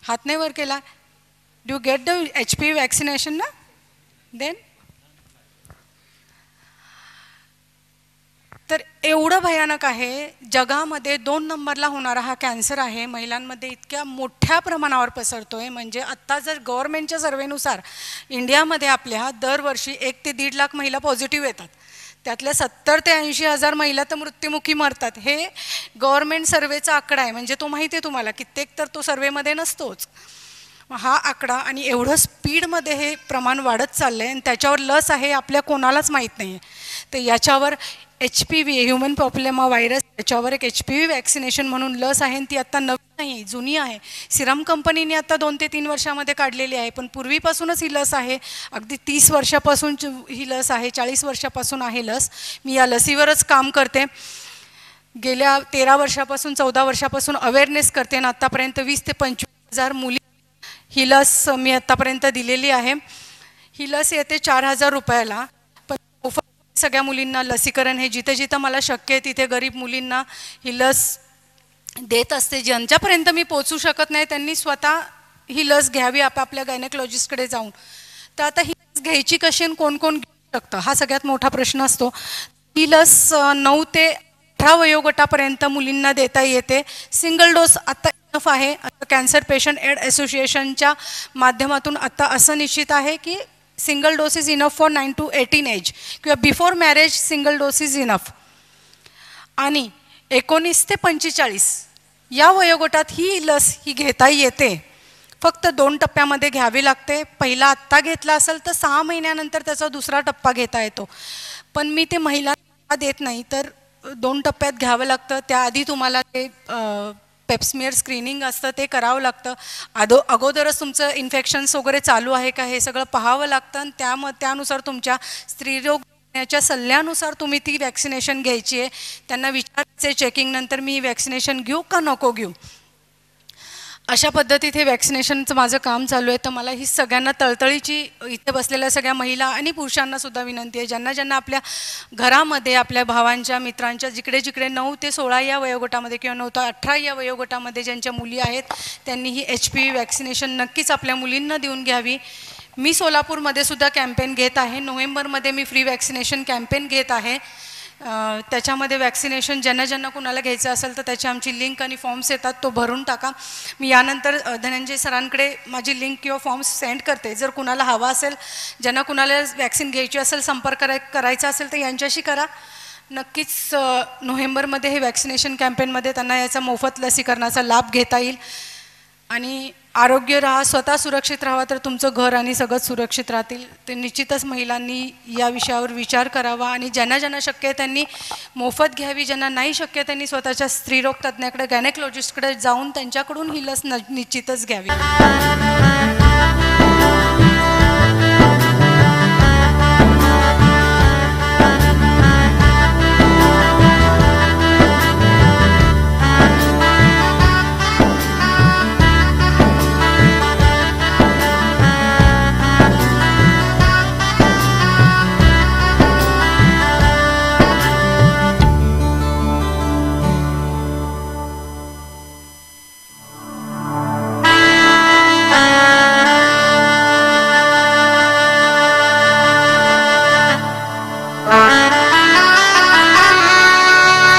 Speaker 6: हात नाही वर केला. Do get the HPV vaccination ना? देन तर एवढं भयानक आहे. जगामध्ये 2 नंबरला होणारा हा कॅन्सर आहे, महिलांमध्ये इतक्या मोठ्या प्रमाणावर पसरतोय. म्हणजे आत्ता जर गव्हर्नमेंटच्या सर्वेनुसार इंडियामध्ये आपल्या दरवर्षी 1 ते 1.5 लाख महिला पॉझिटिव्ह येतात, त्यातल्या 70 ते 80 हजार महिला तर मृत्युमुखी मरतात. हे गव्हर्नमेंट सर्वेचा आकडा आहे, म्हणजे तो माहिती आहे तुम्हाला, कित्येक तर तो सर्वेमध्ये नसतोच हा आकडा. आणि एवढं स्पीडमध्ये हे प्रमाण वाढत चाललं आहे, आणि त्याच्यावर लस आहे आपल्या कोणालाच माहीत नाही आहे. तर याच्यावर HPV ह्युमन पॉप्युलेमा व्हायरस, याच्यावर एक HPV वॅक्सिनेशन म्हणून लस आहे, आणि ती आत्ता नवीन नाही, जुनी आहे. सिरम कंपनीने आता 2 ते 3 वर्षामध्ये काढलेली आहे, पण पूर्वीपासूनच ही लस आहे. अगदी 30 वर्षापासून ही लस आहे, 40 वर्षापासून आहे लस. मी या लसीवरच काम करते. गेल्या 13 वर्षापासून 14 वर्षापासून अवेअरनेस करते, आणि आत्तापर्यंत 20 ते 25 हजार मुली ही लस मी आत्तापर्यंत दिलेली आहे. ही लस येते 4,000 रुपयाला, पण सगळ्या मुलींना लसीकरण हे जिथे जिथं मला शक्य आहे तिथे गरीब मुलींना ही लस देत असते. ज्यांच्यापर्यंत मी पोचू शकत नाही त्यांनी स्वतः ही लस घ्यावी आपापल्या गायनेकॉलॉजिस्टकडे जाऊन. तर आता ही लस घ्यायची कशी आणि कोण कोण घेऊ शकतं हा सगळ्यात मोठा प्रश्न असतो. ही लस 9 ते 18 वयोगटापर्यंत मुलींना देता येते. सिंगल डोस आत्ता इनफ आहे. कॅन्सर पेशंट एड असोसिएशनच्या माध्यमातून आता असं निश्चित आहे की single dose is enough for 9 to 18 age, किंवा before marriage single dose is enough. आणि 19 ते 45 या वयोगटात ही लस ही घेता येते. फक्त 2 टप्प्यामध्ये घ्यावी लागते. पहिला आत्ता घेतला असेल तर 6 महिन्यानंतर त्याचा दुसरा टप्पा घेता येतो. पण मी ते महिलांना देत नाही, तर 2 टप्प्यात घ्यावं लागतं. त्याआधी तुम्हाला ते पेप्समियर स्क्रीनिंग असतं ते करावं लागतं. अगोदरच तुमचं इन्फेक्शन्स वगैरे चालू आहे का हे सगळं पाहावं लागतं, आणि त्यानुसार तुमच्या स्त्रीरोगच्या सल्ल्यानुसार तुम्ही ती वॅक्सिनेशन घ्यायची आहे. त्यांना विचारायचे चेकिंग नंतर मी वॅक्सिनेशन घेऊ का नको घेऊ. अशा पद्धतीत हे वॅक्सिनेशनचं माझं काम चालू आहे. तर मला ही सगळ्यांना तळतळीची इथे बसलेल्या सगळ्या महिला आणि पुरुषांनासुद्धा विनंती आहे, ज्यांना ज्यांना आपल्या घरामध्ये आपल्या भावांच्या मित्रांच्या जिकडे जिकडे 9 ते 16 या वयोगटामध्ये किंवा 9 ते 18 या वयोगटामध्ये ज्यांच्या मुली आहेत त्यांनी ही HPV वॅक्सिनेशन नक्कीच आपल्या मुलींना देऊन घ्यावी. मी सोलापूरमध्ये सुद्धा कॅम्पेन घेत आहे. नोव्हेंबरमध्ये मी फ्री वॅक्सिनेशन कॅम्पेन घेत आहे. त्याच्यामध्ये वॅक्सिनेशन ज्यांना ज्यांना कुणाला घ्यायचं असेल तर त्याची आमची लिंक आणि फॉर्म्स येतात, तो भरून टाका. मी यानंतर धनंजय सरांकडे माझी लिंक किंवा फॉर्म्स सेंड करते. जर कुणाला हवा असेल, ज्यांना कुणाला वॅक्सिन घ्यायची असेल, संपर्क करायचा असेल तर यांच्याशी करा. नक्कीच नोव्हेंबरमध्ये हे वॅक्सिनेशन कॅम्पेनमध्ये त्यांना याचा मोफत लसीकरणाचा लाभ घेता येईल. आणि आरोग्य राहा, स्वतः सुरक्षित राहावा तर तुमचं घर आणि सगळं सुरक्षित राहतील. ते निश्चितच महिलांनी या विषयावर विचार करावा आणि ज्यांना ज्यांना शक्य आहे त्यांनी मोफत घ्यावी, ज्यांना नाही शक्य आहे त्यांनी स्वतःच्या स्त्रीरोग तज्ज्ञाकडे, गायनेकॉलॉजिस्टकडे जाऊन त्यांच्याकडून ही लस निश्चितच घ्यावी.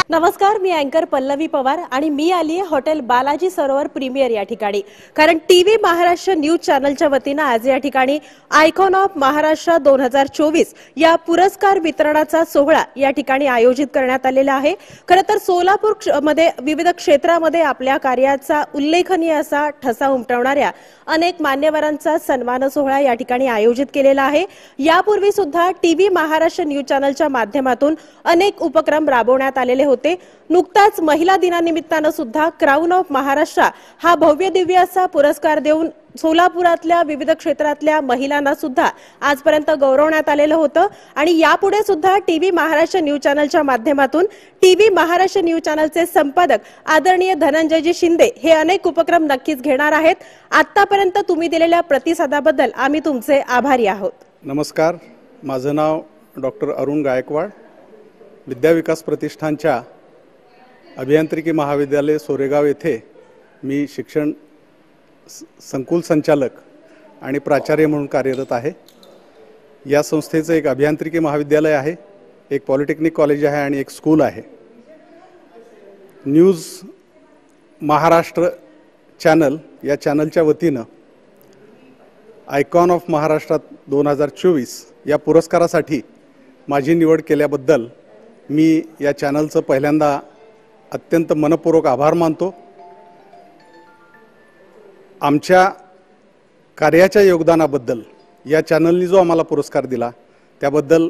Speaker 1: नमस्कार, मी अँकर पल्लवी पवार आणि मी आली आहे हॉटेल बालाजी सरोवर प्रीमियर या ठिकाणी. कारण टीव्ही महाराष्ट्र न्यूज चॅनलच्या वतीनं आज या ठिकाणी आयकॉन ऑफ महाराष्ट्र 2024 या पुरस्कार वितरणाचा सोहळा या ठिकाणी आयोजित करण्यात आलेला आहे. खरं तर सोलापूर मध्ये विविध क्षेत्रामध्ये आपल्या कार्याचा उल्लेखनीय असा ठसा उमटवणाऱ्या अनेक मान्यवरांचा सन्मान सोहळा या ठिकाणी आयोजित केलेला आहे. यापूर्वी सुद्धा टीव्ही महाराष्ट्र न्यूज चॅनलच्या माध्यमातून अनेक उपक्रम राबवण्यात आलेले होते. नुकताच महिला दिनानिमित्तानं सुद्धा क्राऊन ऑफ महाराष्ट्र हा भव्य दिव्य असा पुरस्कार देऊन सोलापुरातल्या विविध क्षेत्रातल्या महिलांना सुद्धा आजपर्यंत गौरवण्यात आलेलं होतं. आणि यापुढे सुद्धा टीव्ही महाराष्ट्र न्यूज चॅनलच्या माध्यमातून टीव्ही महाराष्ट्र न्यूज चॅनलचे संपादक आदरणीय धनंजयजी शिंदे हे अनेक उपक्रम नक्कीच घेणार आहेत. आतापर्यंत तुम्ही दिलेल्या प्रतिसादाबद्दल आम्ही तुमचे आभारी आहोत.
Speaker 7: नमस्कार, माझं नाव डॉक्टर अरुण गायकवाड. विद्याविकास प्रतिष्ठानच्या अभियांत्रिकी महाविद्यालय सोरेगाव येथे मी शिक्षण संकुल संचालक आणि प्राचार्य म्हणून कार्यरत आहे. या संस्थेचं एक अभियांत्रिकी महाविद्यालय आहे, एक पॉलिटेक्निक कॉलेज आहे आणि एक स्कूल आहे. न्यूज महाराष्ट्र चॅनल या चॅनलच्या वतीनं आयकॉन ऑफ महाराष्ट्र 2024 या पुरस्कारासाठी माझी निवड केल्याबद्दल मी या चॅनलचं पहिल्यांदा अत्यंत मनपूर्वक आभार मानतो. आमच्या कार्याच्या योगदानाबद्दल या चॅनलनी जो आम्हाला पुरस्कार दिला त्याबद्दल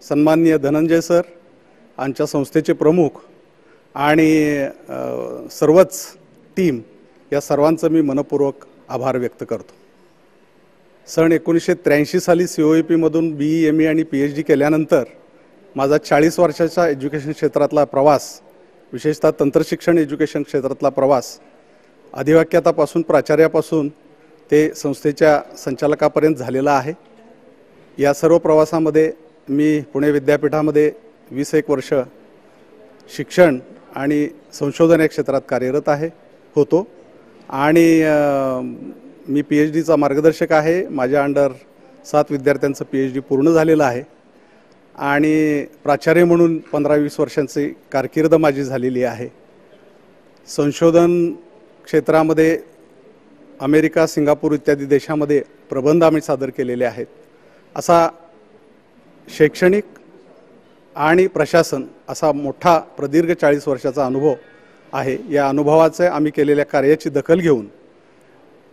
Speaker 7: सन्माननीय धनंजय सर, आमच्या संस्थेचे प्रमुख आणि सर्वच टीम या सर्वांचं मी मनपूर्वक आभार व्यक्त करतो. सन 1983 साली COEP-मधून BE, ME आणि PhD केल्यानंतर माझा 40 वर्षाचा एज्युकेशन क्षेत्रातला प्रवास, विशेषतः तंत्रशिक्षण एज्युकेशन क्षेत्रातला प्रवास, अधिवाक्यातापासून प्राचार्यापासून ते संस्थेच्या संचालकापर्यंत झालेला आहे. या सर्व प्रवासामध्ये मी पुणे विद्यापीठामध्ये 21 वर्ष शिक्षण आणि संशोधन या क्षेत्रात कार्यरत होतो आणि मी PhDचा मार्गदर्शक आहे. माझ्या अंडर 7 विद्यार्थ्यांचं PhD पूर्ण झालेलं आहे आणि प्राचार्य म्हणून 15-20 वर्षांची कारकीर्द माझी झालेली आहे. संशोधन क्षेत्रामध्ये अमेरिका, सिंगापूर इत्यादी देशामध्ये प्रबंध आम्ही सादर केलेले आहेत. असा शैक्षणिक आणि प्रशासन असा मोठा प्रदीर्घ 40 वर्षाचा अनुभव आहे. या अनुभवाचे आम्ही केलेल्या कार्याची दखल घेऊन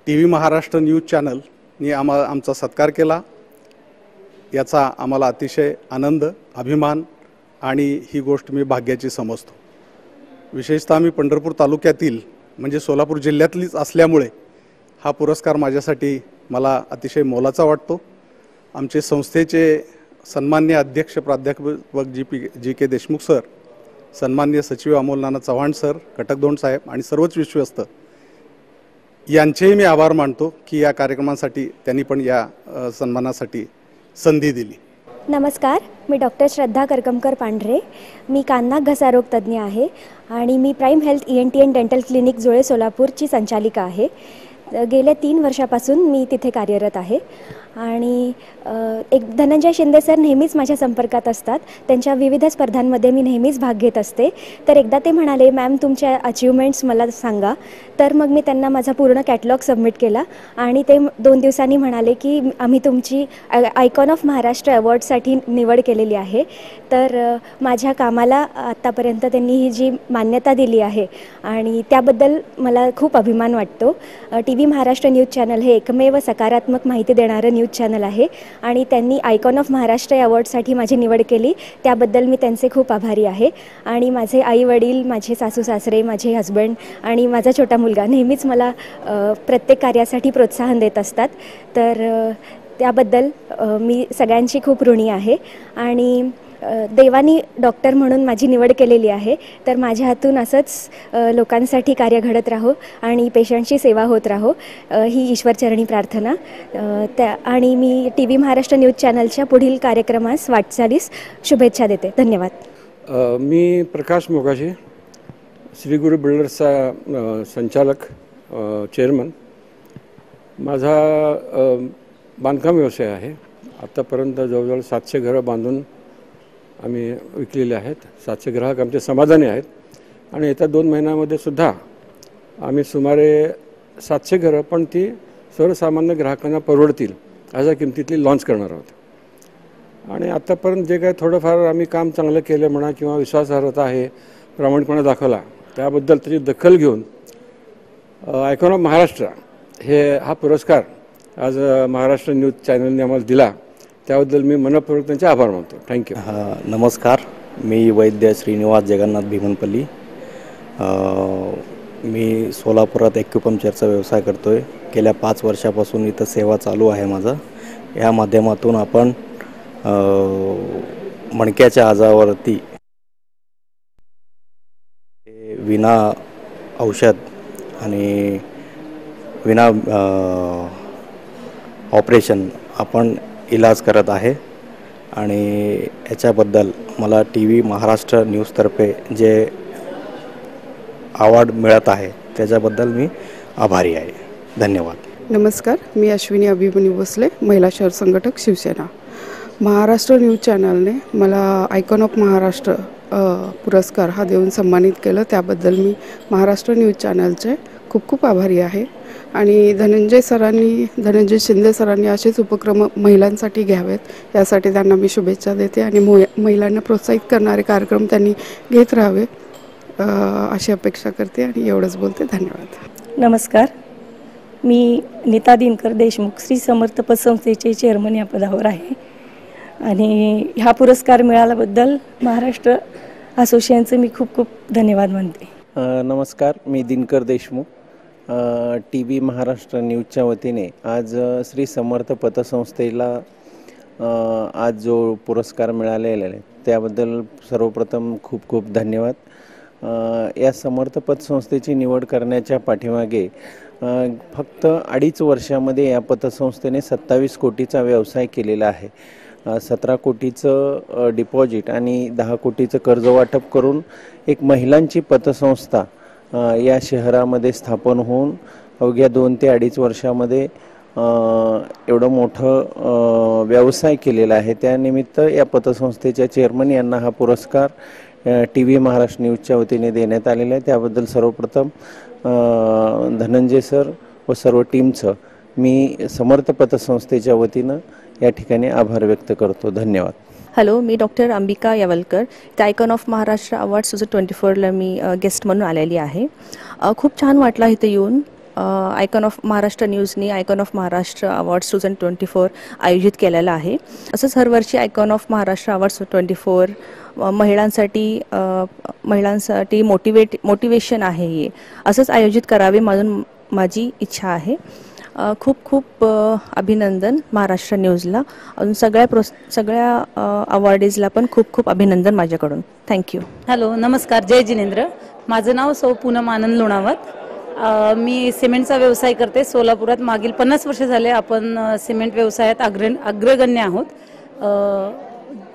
Speaker 7: टीव्ही महाराष्ट्र न्यूज चॅनलनी आमचा सत्कार केला. याचा आम्हाला अतिशय आनंद, अभिमान आणि ही गोष्ट मी भाग्याची समजतो. विशेषतः मी पंढरपूर तालुक्यातील म्हणजे सोलापूर जिल्ह्यातलीच असल्यामुळे हा पुरस्कार माझ्यासाठी मला अतिशय मोलाचा वाटतो. आमचे संस्थेचे सन्मान्य अध्यक्ष प्राध्यापक GK देशमुख सर, सन्मान्य सचिव अमोल नाना चव्हाण सर, कटकदोंड साहेब आणि सर्वच विश्वस्त यांचेही मी आभार मानतो की या कार्यक्रमासाठी त्यांनी पण या सन्मानासाठी संधी दिली.
Speaker 8: नमस्कार, मी डॉक्टर श्रद्धा करकमकर पांढरे. मी कान घसारोग तज्ज्ञ आहे आणि मी prime health ENT and dental clinic Jule सोलापूरची संचालिका आहे. गेल्या 3 वर्षापासून मी तिथे कार्यरत आहे आणि एक धनंजय शिंदे सर नेहमीच माझ्या संपर्कात असतात. त्यांच्या विविध स्पर्धांमध्ये मी नेहमीच भाग घेत असते. तर एकदा ते म्हणाले, मॅम तुमच्या अचिव्हमेंट्स मला सांगा. तर मग मी त्यांना माझा पूर्ण कॅटलॉग सबमिट केला आणि ते 2 दिवसांनी म्हणाले की आम्ही तुमची आयकॉन ऑफ महाराष्ट्र अवॉर्डसाठी निवड केलेली आहे. तर माझ्या कामाला आत्तापर्यंत त्यांनी ही जी मान्यता दिली आहे आणि त्याबद्दल मला खूप अभिमान वाटतो. TV महाराष्ट्र न्यूज चॅनल हे एकमेव सकारात्मक माहिती देणारं न्यूज चॅनल आहे आणि त्यांनी आयकॉन ऑफ महाराष्ट्र या अवॉर्डसाठी माझी निवड केली, त्याबद्दल मी त्यांचे खूप आभारी आहे. आणि माझे आई वडील, माझे सासू सासरे, माझे हजबंड आणि माझा छोटा मुलगा नेहमीच मला प्रत्येक कार्यासाठी प्रोत्साहन देत असतात. तर त्याबद्दल मी सगळ्यांची खूप ऋणी आहे. आणि देवानी डॉक्टर म्हणून माझी निवड केलेली आहे. तर माझ्या हातून असंच लोकांसाठी कार्य घडत राहो आणि पेशंटची सेवा होत राहो ही ईश्वरचरणी प्रार्थना. आणि मी TV महाराष्ट्र न्यूज चॅनलच्या पुढील कार्यक्रमास वाटचालीस शुभेच्छा देते. धन्यवाद.
Speaker 9: मी प्रकाश मोकाशी, श्री गुरु बिल्डर्सचा संचालक, चेअरमन. माझा बांधकाम व्यवसाय आहे. आत्तापर्यंत जवळजवळ 700 घरं बांधून आम्ही विकलेले आहेत. 700 ग्राहक आमचे समाधानी आहेत. आणि येत्या 2 महिन्यामध्ये सुद्धा आम्ही सुमारे 700 घरं, पण ती सर्वसामान्य ग्राहकांना परवडतील अशा किमतीतली लॉन्च करणार आहोत. आणि आत्तापर्यंत जे काही थोडंफार आम्ही काम चांगलं केलं म्हणा किंवा विश्वासार्हता आहे, प्रामाणिकपणा दाखवला, त्याबद्दल त्याची दखल घेऊन आयकॉन ऑफ महाराष्ट्र हा पुरस्कार आज महाराष्ट्र न्यूज चॅनलने आम्हाला दिला, त्याबद्दल मी मनपूर्वक त्यांचे आभार मानतो. थँक्यू.
Speaker 10: नमस्कार, मी वैद्य श्रीनिवास जगन्नाथ भीमनपल्ली. मी सोलापुरात ॲक्युपंक्चरचा व्यवसाय करतो आहे. गेल्या 5 वर्षापासून इथं सेवा चालू आहे माझा. या माध्यमातून आपण मणक्याच्या आजारावरती विना औषध आणि विना ऑपरेशन आपण इलाज करत आहे. आणि याच्याबद्दल मला TV महाराष्ट्र न्यूजतर्फे जे अवॉर्ड मिळत आहे त्याच्याबद्दल मी आभारी आहे. धन्यवाद.
Speaker 11: नमस्कार, मी अश्विनी अभिमन्यू भोसले, महिला शहर संघटक, शिवसेना. महाराष्ट्र न्यूज चॅनलने मला आयकॉन ऑफ महाराष्ट्र पुरस्कार हा देऊन सन्मानित केलं, त्याबद्दल मी महाराष्ट्र न्यूज चॅनलचे खूप खूप आभारी आहे. आणि धनंजय शिंदे सरांनी असेच उपक्रम महिलांसाठी घ्यावेत यासाठी त्यांना मी शुभेच्छा देते. आणि महिलांना प्रोत्साहित करणारे कार्यक्रम त्यांनी घेत राहावे अशी अपेक्षा करते. आणि एवढंच बोलते. धन्यवाद.
Speaker 12: नमस्कार, मी नीता दिनकर देशमुख, श्री समर्थ पतसंस्थेचे चेअरमन या पदावर आहे. आणि हा पुरस्कार मिळाल्याबद्दल महाराष्ट्र असोसिएशनचे मी खूप खूप धन्यवाद मानते.
Speaker 13: नमस्कार, मी दिनकर देशमुख. TV महाराष्ट्र न्यूजच्या वतीने आज श्री समर्थ पतसंस्थेला आज जो पुरस्कार मिळालेला आहे त्याबद्दल सर्वप्रथम खूप खूप धन्यवाद. या समर्थ पतसंस्थेची निवड करण्याच्या पाठीमागे फक्त 2.5 वर्षामध्ये या पतसंस्थेने 27 कोटीचा व्यवसाय केलेला आहे. 17 कोटीचं डिपॉझिट आणि 10 कोटीचं कर्ज वाटप करून एक महिलांची पतसंस्था या शहरामध्ये स्थापन होऊन अवघ्या 2 ते 2.5 वर्षामध्ये एवढं मोठं व्यवसाय केलेला आहे. त्यानिमित्त या पतसंस्थेच्या चेअरमन यांना हा पुरस्कार TV महाराष्ट्र न्यूजच्या वतीने देण्यात आलेला आहे. त्याबद्दल सर्वप्रथम धनंजय सर व सर्व टीमचं मी समर्थ पतसंस्थेच्या वतीनं या ठिकाणी आभार व्यक्त करतो. धन्यवाद.
Speaker 14: हॅलो, मी डॉक्टर अंबिका यावलकर. त्या आयकॉन ऑफ महाराष्ट्र अवॉर्ड्स 2024ला मी गेस्ट म्हणून आलेली आहे. खूप छान वाटला इथे येऊन. आयकॉन ऑफ महाराष्ट्र न्यूजनी आयकॉन ऑफ महाराष्ट्र अवॉर्ड्स 2024 आयोजित केलेला आहे. असंच हर वर्षी आयकॉन ऑफ महाराष्ट्र अवॉर्ड्स 2024 महिलांसाठी मोटिवेशन आहे हे असंच आयोजित करावे म्हणून माझी इच्छा आहे. खूप खूप अभिनंदन महाराष्ट्र न्यूजला. अजून सगळ्या अवॉर्डीजला पण खूप खूप अभिनंदन माझ्याकडून. थँक्यू.
Speaker 15: हॅलो, नमस्कार, जय जिनेंद्र. माझं नाव सौ पूनम आनंद लोणावत. मी सिमेंटचा व्यवसाय करते सोलापुरात. मागील 50 वर्ष झाले आपण सिमेंट व्यवसायात अग्रगण्य आहोत.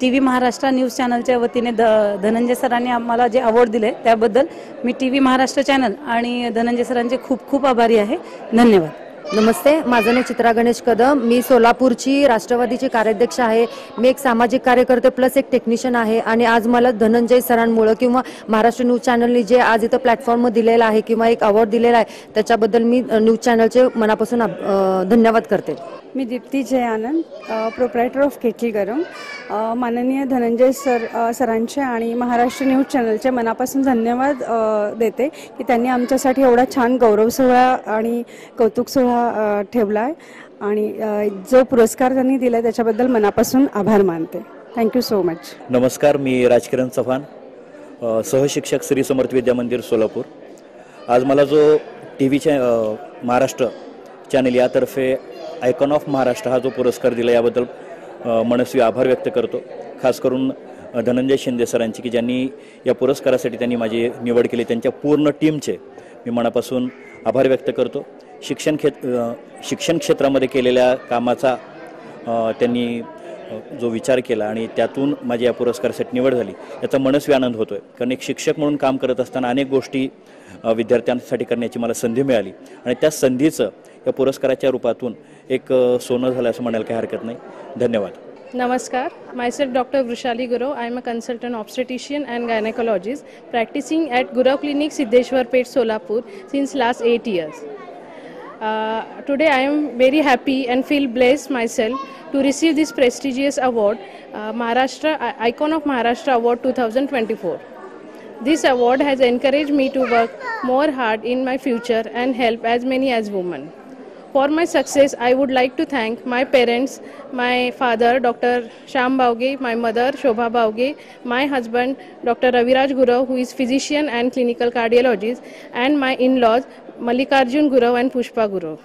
Speaker 15: TV महाराष्ट्र न्यूज चॅनलच्या वतीने धनंजय सरांनी आम्हाला जे अवॉर्ड दिले त्याबद्दल मी TV महाराष्ट्र चॅनल आणि धनंजय सरांचे खूप खूप आभारी आहे. धन्यवाद.
Speaker 16: नमस्ते, माझं नाव चित्रा गणेश कदम. मी सोलापूरची राष्ट्रवादीची कार्याध्यक्ष आहे. मी एक सामाजिक कार्यकर्ते प्लस एक टेक्निशियन आहे. आणि आज मला धनंजय सरांमुळे किंवा महाराष्ट्र न्यूज चॅनलने जे आज इथं प्लॅटफॉर्म दिलेला आहे किंवा एक अवॉर्ड दिलेला आहे त्याच्याबद्दल मी न्यूज चॅनलचे मनापासून धन्यवाद करते.
Speaker 17: मी दीप्ती जय आनंद, प्रोप्रायटर ऑफ केटली गरम. माननीय धनंजय सरांचे आणि महाराष्ट्र न्यूज चॅनलचे मनापासून धन्यवाद देते की त्यांनी आमच्यासाठी एवढा छान गौरव सोहळा आणि कौतुक सोहळा ठेवला आहे. आणि जो पुरस्कार त्यांनी दिला त्याच्याबद्दल मनापासून आभार मानते. Thank you so much.
Speaker 18: नमस्कार, मी राजकिरण चव्हाण, सहशिक्षक श्री समर्थ विद्या मंदिर सोलापूर. आज मला जो TV महाराष्ट्र चॅनल यातर्फे आयकॉन ऑफ महाराष्ट्र हा जो पुरस्कार दिला याबद्दल मनस्वी आभार व्यक्त करतो. खास करून धनंजय शिंदे सरांची की ज्यांनी या पुरस्कारासाठी त्यांनी माझी निवड केली, त्यांच्या पूर्ण टीमचे मी मनापासून आभार व्यक्त करतो. शिक्षण क्षेत्रामध्ये केलेल्या कामाचा त्यांनी जो विचार केला आणि त्यातून माझी या पुरस्कारासाठी निवड झाली याचा मनस्वी आनंद होतोय. कारण एक शिक्षक म्हणून काम करत असताना अनेक गोष्टी विद्यार्थ्यांसाठी करण्याची मला संधी मिळाली आणि त्या संधीचं या पुरस्काराच्या रूपातून एक सोनं झालं असं म्हणायला काही हरकत नाही. धन्यवाद.
Speaker 19: Namaskar, myself Dr. Vrushali Gurov. I am a consultant obstetrician and gynecologist practicing at Gurav Clinic, Siddheshwar Pet, Solapur since last 8 years. Today I am very happy and feel blessed myself to receive this prestigious award, Maharashtra Icon of Maharashtra Award 2024. This award has encouraged me to work more hard in my future and help as many as women. For my success, I would like to thank my parents, my father, Dr. Shyam Bavge, my mother, Shobha Bavge, my husband, Dr. Raviraj Gurav, who is physician and clinical cardiologist, and my in-laws, Mallikarjun Gurav and Pushpa Gurav.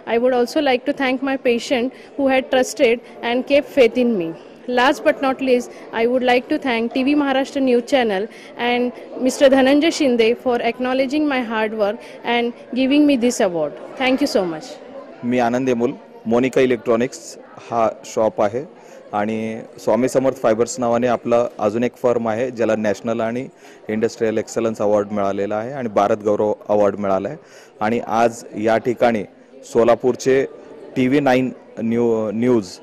Speaker 19: I would also like to thank my patient who had trusted and kept faith in me. Last but not least, I would like to thank TV Maharashtra News Channel and Mr. Dhananjay Shinde for acknowledging my hard work and giving me this award. Thank you so much.
Speaker 20: मी Anand Emul, Monika electronics हा shop आहे आणि Swami Samarth fibres नावाने आपलं अजून एक firm आहे ज्याला नॅशनल आणि इंडस्ट्रियल एक्सलन्स अवॉर्ड मिळालेला आहे आणि भारत गौरव अवॉर्ड मिळाला आहे. आणि आज या ठिकाणी सोलापूरचे TV9 न्यूज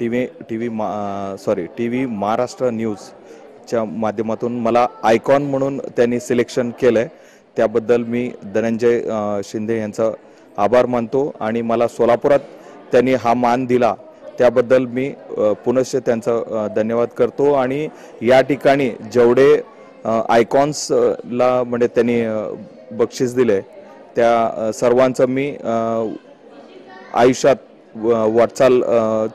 Speaker 20: TV महाराष्ट्र न्यूजच्या माध्यमातून मला आयकॉन म्हणून त्यांनी सिलेक्शन केलं आहे. त्याबद्दल मी धनंजय शिंदे यांचा आभार मानतो आणि मला सोलापुरात त्यांनी हा मान दिला त्याबद्दल मी पुनश्च त्यांचा धन्यवाद करतो. आणि या ठिकाणी जेवढे आयकॉन्सला म्हणजे त्यांनी बक्षीस दिले त्या सर्वांचं मी आयुष्यात वाटचाल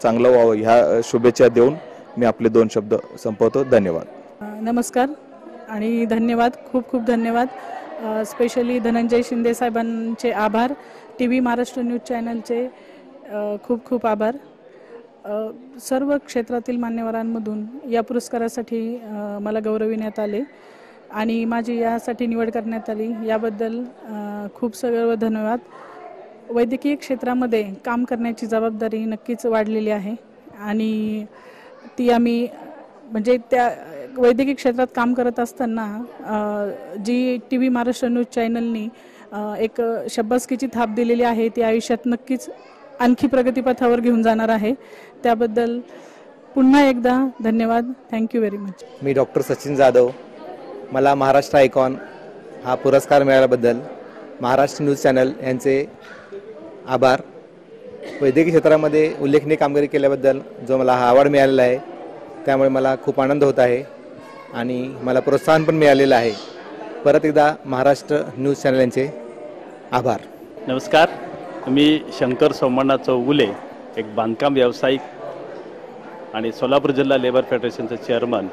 Speaker 20: चांगलं व्हावं ह्या शुभेच्छा देऊन मी आपले 2 शब्द संपवतो. धन्यवाद.
Speaker 21: नमस्कार आणि धन्यवाद, खूप खूप धन्यवाद. स्पेशली धनंजय शिंदे साहेबांचे आभार. TV महाराष्ट्र न्यूज चॅनलचे खूप खूप आभार. सर्व क्षेत्रातील मान्यवरांमधून या पुरस्कारासाठी मला गौरविण्यात आले आणि माझी यासाठी निवड करण्यात आली याबद्दल खूप सर्व धन्यवाद. वैद्यकीय क्षेत्रामध्ये काम करण्याची जबाबदारी नक्कीच वाढलेली आहे आणि ती आम्ही म्हणजे त्या वैद्यकीय क्षेत्रात काम करत असताना जी TV महाराष्ट्र न्यूज चॅनलनी एक शब्बासकीची थाप दिलेली आहे ती आयुष्यात नक्कीच आणखी प्रगतीपथावर घेऊन जाणार आहे. त्याबद्दल पुन्हा एकदा धन्यवाद. Thank you very much.
Speaker 22: मी डॉक्टर सचिन जाधव. मला महाराष्ट्र आयकॉन हा पुरस्कार मिळाल्याबद्दल महाराष्ट्र न्यूज चॅनल यांचे आभार. वैद्यकीय क्षेत्रामध्ये उल्लेखनीय कामगिरी केल्याबद्दल जो मला हा अवॉर्ड मिळालेला आहे त्यामुळे मला खूप आनंद होत आहे आणि मला प्रोत्साहन पण मिळालेलं आहे. परत एकदा महाराष्ट्र न्यूज चॅनल यांचे आभार.
Speaker 23: नमस्कार, मी शंकर सोमनाथ चौगुले, एक बांधकाम व्यावसायिक आणि सोलापूर जिल्हा लेबर फेडरेशनचं चेअरमन.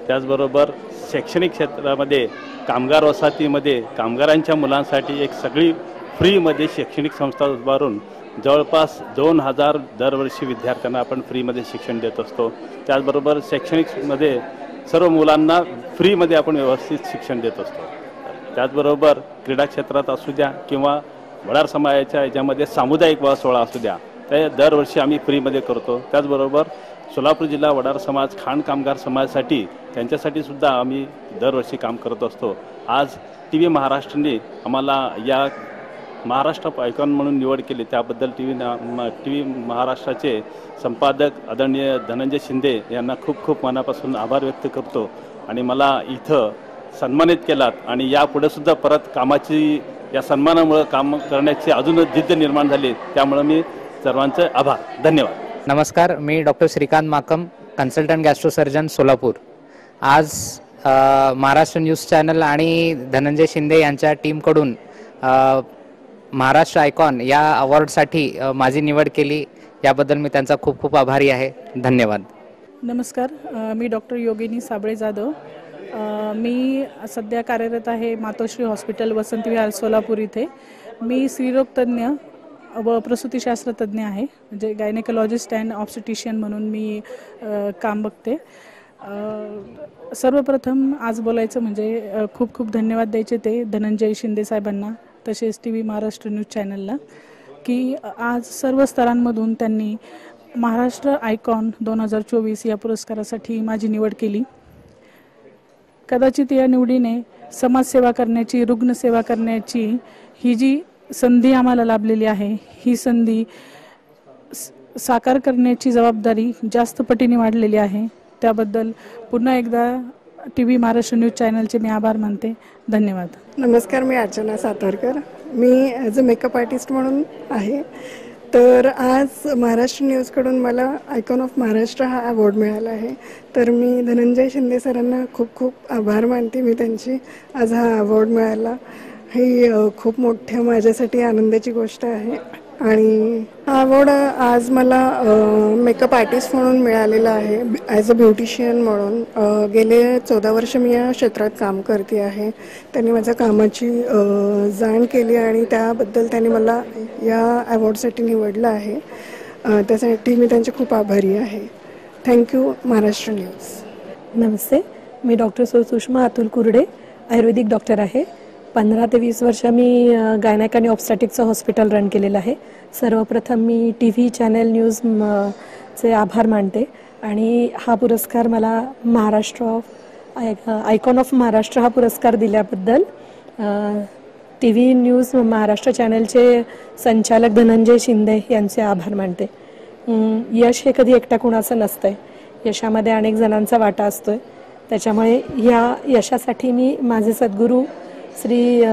Speaker 23: त्याचबरोबर शैक्षणिक क्षेत्रामध्ये कामगार वसाहतीमध्ये कामगारांच्या मुलांसाठी एक सगळी फ्रीमध्ये शैक्षणिक संस्था उभारून जवळपास 2000 दरवर्षी विद्यार्थ्यांना आपण फ्रीमध्ये शिक्षण देत असतो. त्याचबरोबर शैक्षणिकमध्ये सर्व मुलांना फ्रीमध्ये आपण व्यवस्थित शिक्षण देत असतो. त्याचबरोबर क्रीडा क्षेत्रात असू द्या किंवा वडार समाजाच्या याच्यामध्ये सामुदायिक विवाह सोहळा असू द्या ते दरवर्षी आम्ही फ्रीमध्ये करतो. त्याचबरोबर सोलापूर जिल्हा वडार समाज खाण कामगार समाजासाठी त्यांच्यासाठी सुद्धा आम्ही दरवर्षी काम करत असतो. आज TV महाराष्ट्राने आम्हाला या महाराष्ट्र आयकॉन म्हणून निवड केली त्याबद्दल टी व्ही महाराष्ट्राचे संपादक आदरणीय धनंजय शिंदे यांना खूप खूप मनापासून आभार व्यक्त करतो. आणि मला इथं सन्मानित केलात आणि यापुढे सुद्धा परत कामाची या सन्मानामुळे काम करण्याची अजूनच जिद्द निर्माण झाली. त्यामुळे मी सर्वांचे आभार. धन्यवाद.
Speaker 2: नमस्कार, मी डॉक्टर श्रीकांत माकम, कन्सल्टंट गॅस्ट्रोसर्जन सोलापूर. आज महाराष्ट्र न्यूज चॅनल आणि धनंजय शिंदे यांच्या टीमकडून महाराष्ट्र आयकॉन या अवॉर्डसाठी माझी निवड केली, याबद्दल मी त्यांचा खूप खूप आभारी आहे. धन्यवाद.
Speaker 21: नमस्कार, मी डॉक्टर योगिनी साबळे जाधव. मी सध्या कार्यरत आहे मातोश्री हॉस्पिटल वसंत विहार सोलापूर इथे. मी स्त्रीरोग तज्ज्ञ व प्रसूतीशास्त्र तज्ज्ञ आहे, म्हणजे गायनेकोलॉजिस्ट अँड ऑब्स्टेटिशियन म्हणून मी काम बघते. सर्वप्रथम आज बोलायचं म्हणजे खूप खूप धन्यवाद द्यायचे ते धनंजय शिंदे साहेबांना, तसेच TV महाराष्ट्र न्यूज चॅनलला, की आज सर्व स्तरांमधून त्यांनी महाराष्ट्र आयकॉन 2024 या पुरस्कारासाठी माझी निवड केली. कदाचित या निवडीने समाजसेवा करण्याची, रुग्णसेवा करण्याची ही जी संधी आम्हाला लाभलेली आहे, ही संधी साकार करण्याची जबाबदारी जास्त पटीने वाढलेली आहे. त्याबद्दल पुन्हा एकदा TV महाराष्ट्र न्यूज चॅनलचे मी आभार मानते. धन्यवाद.
Speaker 3: नमस्कार, मी अर्चना सातारकर. मी ॲज अ मेकअप आर्टिस्ट म्हणून आहे. तर आज महाराष्ट्र न्यूजकडून मला आयकॉन ऑफ महाराष्ट्र हा अवॉर्ड मिळाला आहे. तर मी धनंजय शिंदे सरांना खूप खूप आभार मानते. मी त्यांची आज हा अवॉर्ड मिळाला ही खूप मोठ्या माझ्यासाठी आनंदाची गोष्ट आहे. आणि हा अवॉर्ड आज मला मेकअप आर्टिस्ट म्हणून मिळालेला आहे, ॲज अ ब्युटिशियन म्हणून. गेले 14 वर्ष मी या क्षेत्रात काम करते आहे. त्यांनी माझ्या कामाची जाण केली आणि त्याबद्दल त्यांनी मला या अवॉर्डसाठी निवडलं आहे. त्यासाठी मी त्यांचे खूप आभारी आहे. Thank you Maharashtra news.
Speaker 4: नमस्ते, मी डॉक्टर सुषमा अतुल कुर्डे, आयुर्वेदिक डॉक्टर आहे. 15 ते 20 वर्ष मी गायनेक आणि ऑब्स्टॅटिकचं हॉस्पिटल रन केलेलं आहे. सर्वप्रथम मी TV चॅनल न्यूज चे आभार मानते आणि हा पुरस्कार मला महाराष्ट्र आयकॉन ऑफ महाराष्ट्र हा पुरस्कार दिल्याबद्दल TV न्यूज महाराष्ट्र चॅनलचे संचालक धनंजय शिंदे यांचे आभार मानते. यश हे कधी एकट्या कुणाचं नसतंय, यशामध्ये अनेक जणांचा वाटा असतोय. त्याच्यामुळे या यशासाठी मी माझे सद्गुरू श्री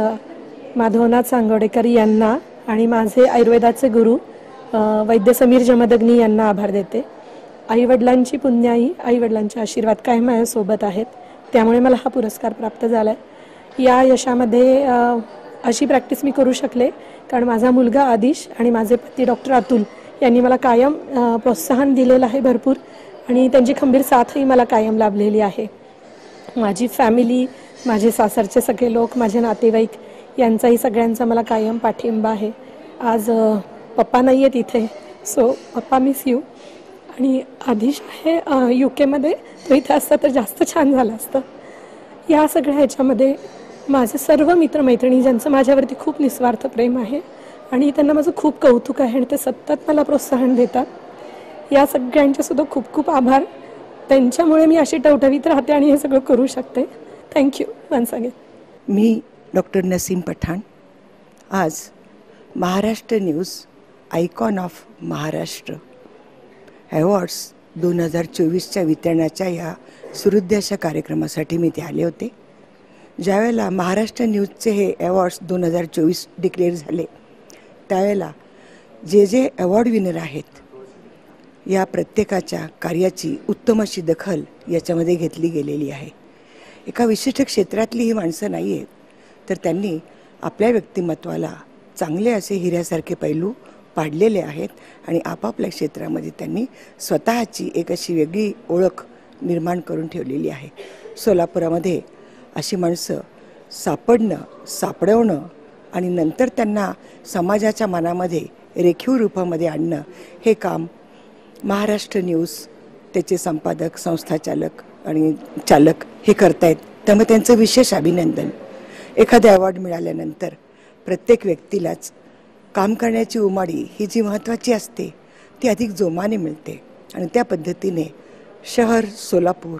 Speaker 4: माधवनाथ सांगोडेकर यांना आणि माझे आयुर्वेदाचे गुरु वैद्य समीर जमदग्नी यांना आभार देते. आईवडिलांची पुण्याई, आईवडिलांचे आशीर्वाद कायम माझ्यासोबत आहेत, त्यामुळे मला हा पुरस्कार प्राप्त झाला आहे. या यशामध्ये अशी प्रॅक्टिस मी करू शकले कारण माझा मुलगा आदिश आणि माझे पती डॉक्टर अतुल यांनी मला कायम प्रोत्साहन दिलेलं आहे भरपूर, आणि त्यांची खंबीर साथही मला कायम लाभलेली आहे. माझी फॅमिली, माझे सासरचे सगळे लोक, माझे नातेवाईक यांचाही सगळ्यांचा मला कायम पाठिंबा आहे. आज पप्पा नाही आहेत इथे, सो पप्पा मिस यू. आणि आदिश आहे UK, तो इथे असता तर जास्त छान झालं असतं. या सगळ्या ह्याच्यामध्ये माझे सर्व मित्रमैत्रिणी ज्यांचं माझ्यावरती खूप निस्वार्थ प्रेम आहे आणि त्यांना माझं खूप कौतुक आहे आणि ते सतत मला प्रोत्साहन देतात, या सगळ्यांचेसुद्धा खूप खूप आभार. त्यांच्यामुळे मी अशी टवटवीत राहते आणि हे सगळं करू शकते. Thank you once again.
Speaker 24: मी डॉक्टर नसीम पठाण. आज Maharashtra news icon of Maharashtra awards 2024च्या वितरणाच्या या सुहृद अशा कार्यक्रमासाठी मी ते आले होते. ज्यावेळेला महाराष्ट्र न्यूजचे हे अवॉर्ड्स 2024 डिक्लेअर झाले, त्यावेळेला जे अवॉर्ड विनर आहेत या प्रत्येकाच्या कार्याची उत्तम अशी दखल याच्यामध्ये घेतली गेलेली आहे. एका विशिष्ट क्षेत्रातली ही माणसं नाही आहेत, तर त्यांनी आपल्या व्यक्तिमत्वाला चांगले असे हिऱ्यासारखे पैलू पाडलेले आहेत आणि आपापल्या क्षेत्रामध्ये त्यांनी स्वतःची एक अशी वेगळी ओळख निर्माण करून ठेवलेली आहे. सोलापुरामध्ये अशी माणसं सापडवणं आणि नंतर त्यांना समाजाच्या मनामध्ये रेखीव रूपामध्ये आणणं हे काम महाराष्ट्र न्यूज, त्याचे संपादक, संस्थाचालक आणि चालक हे करतायत. त्यामुळे त्यांचं विशेष अभिनंदन. एखादा अवॉर्ड मिळाल्यानंतर प्रत्येक व्यक्तीलाच काम करण्याची उमाळी ही जी महत्त्वाची असते ती अधिक जोमाने मिळते आणि त्या पद्धतीने शहर सोलापूर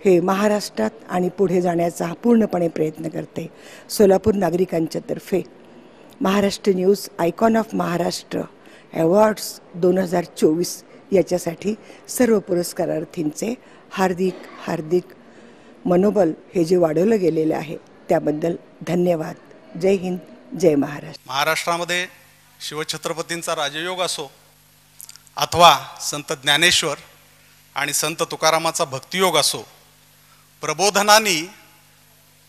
Speaker 24: हे महाराष्ट्रात आणि पुढे जाण्याचा पूर्णपणे प्रयत्न करते. सोलापूर नागरिकांच्या तर्फे Maharashtra news icon of Maharashtra awards 2024 याच्यासाठी सर्व पुरस्कारार्थींचे हार्दिक हार्दिक मनोबल हे जे वाढवलं गेलेलं आहे त्याबद्दल धन्यवाद. जय हिंद, जय महाराष्ट्र.
Speaker 1: महाराष्ट्रामध्ये शिवछत्रपतींचा राजयोग असो अथवा संत ज्ञानेश्वर आणि संत तुकारामाचा भक्तियोग असो, प्रबोधनाने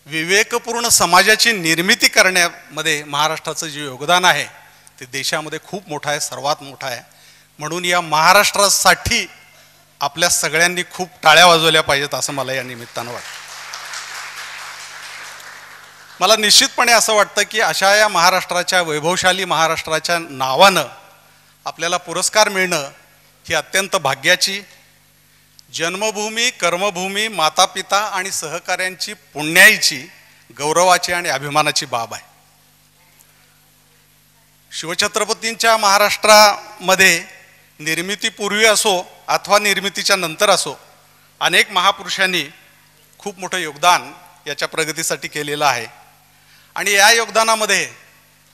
Speaker 1: विवेकपूर्ण समाजाची निर्मिती करण्यामध्ये महाराष्ट्राचं जे योगदान आहे ते देशामध्ये खूप मोठं आहे, सर्वात मोठं आहे. म्हणून या महाराष्ट्रासाठी आपल्या सगळ्यांनी खूप टाळ्या वाजवल्या पाहिजेत असं मला या निमित्तानं वाटतं. मला निश्चितपणे असं वाटतं की अशा या महाराष्ट्राच्या वैभवशाली महाराष्ट्राच्या नावानं आपल्याला पुरस्कार मिळणं ही अत्यंत भाग्याची, जन्मभूमी, कर्मभूमी, मातापिता आणि सहकाऱ्यांची पुण्याईची, गौरवाची आणि अभिमानाची बाब आहे. शिवछत्रपतींच्या महाराष्ट्रामध्ये निर्मितीपूर्वी असो अथवा निर्मितीच्या नंतर असो, अनेक महापुरुषांनी खूप मोठं योगदान याच्या प्रगतीसाठी केलेलं आहे. आणि या योगदानामध्ये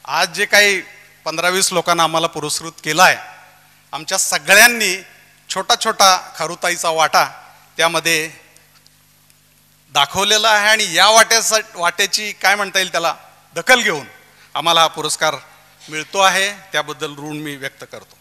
Speaker 1: आज जे काही 15-20 लोकांना आम्हाला पुरस्कृत केला आहे, आमच्या सगळ्यांनी छोटा छोटा खारुताईचा वाटा त्यामध्ये दाखवलेला आहे. आणि या वाट्याची काय म्हणता येईल त्याला दखल घेऊन आम्हाला हा पुरस्कार मिळतो आहे. त्याबद्दल ऋण मी व्यक्त करतो.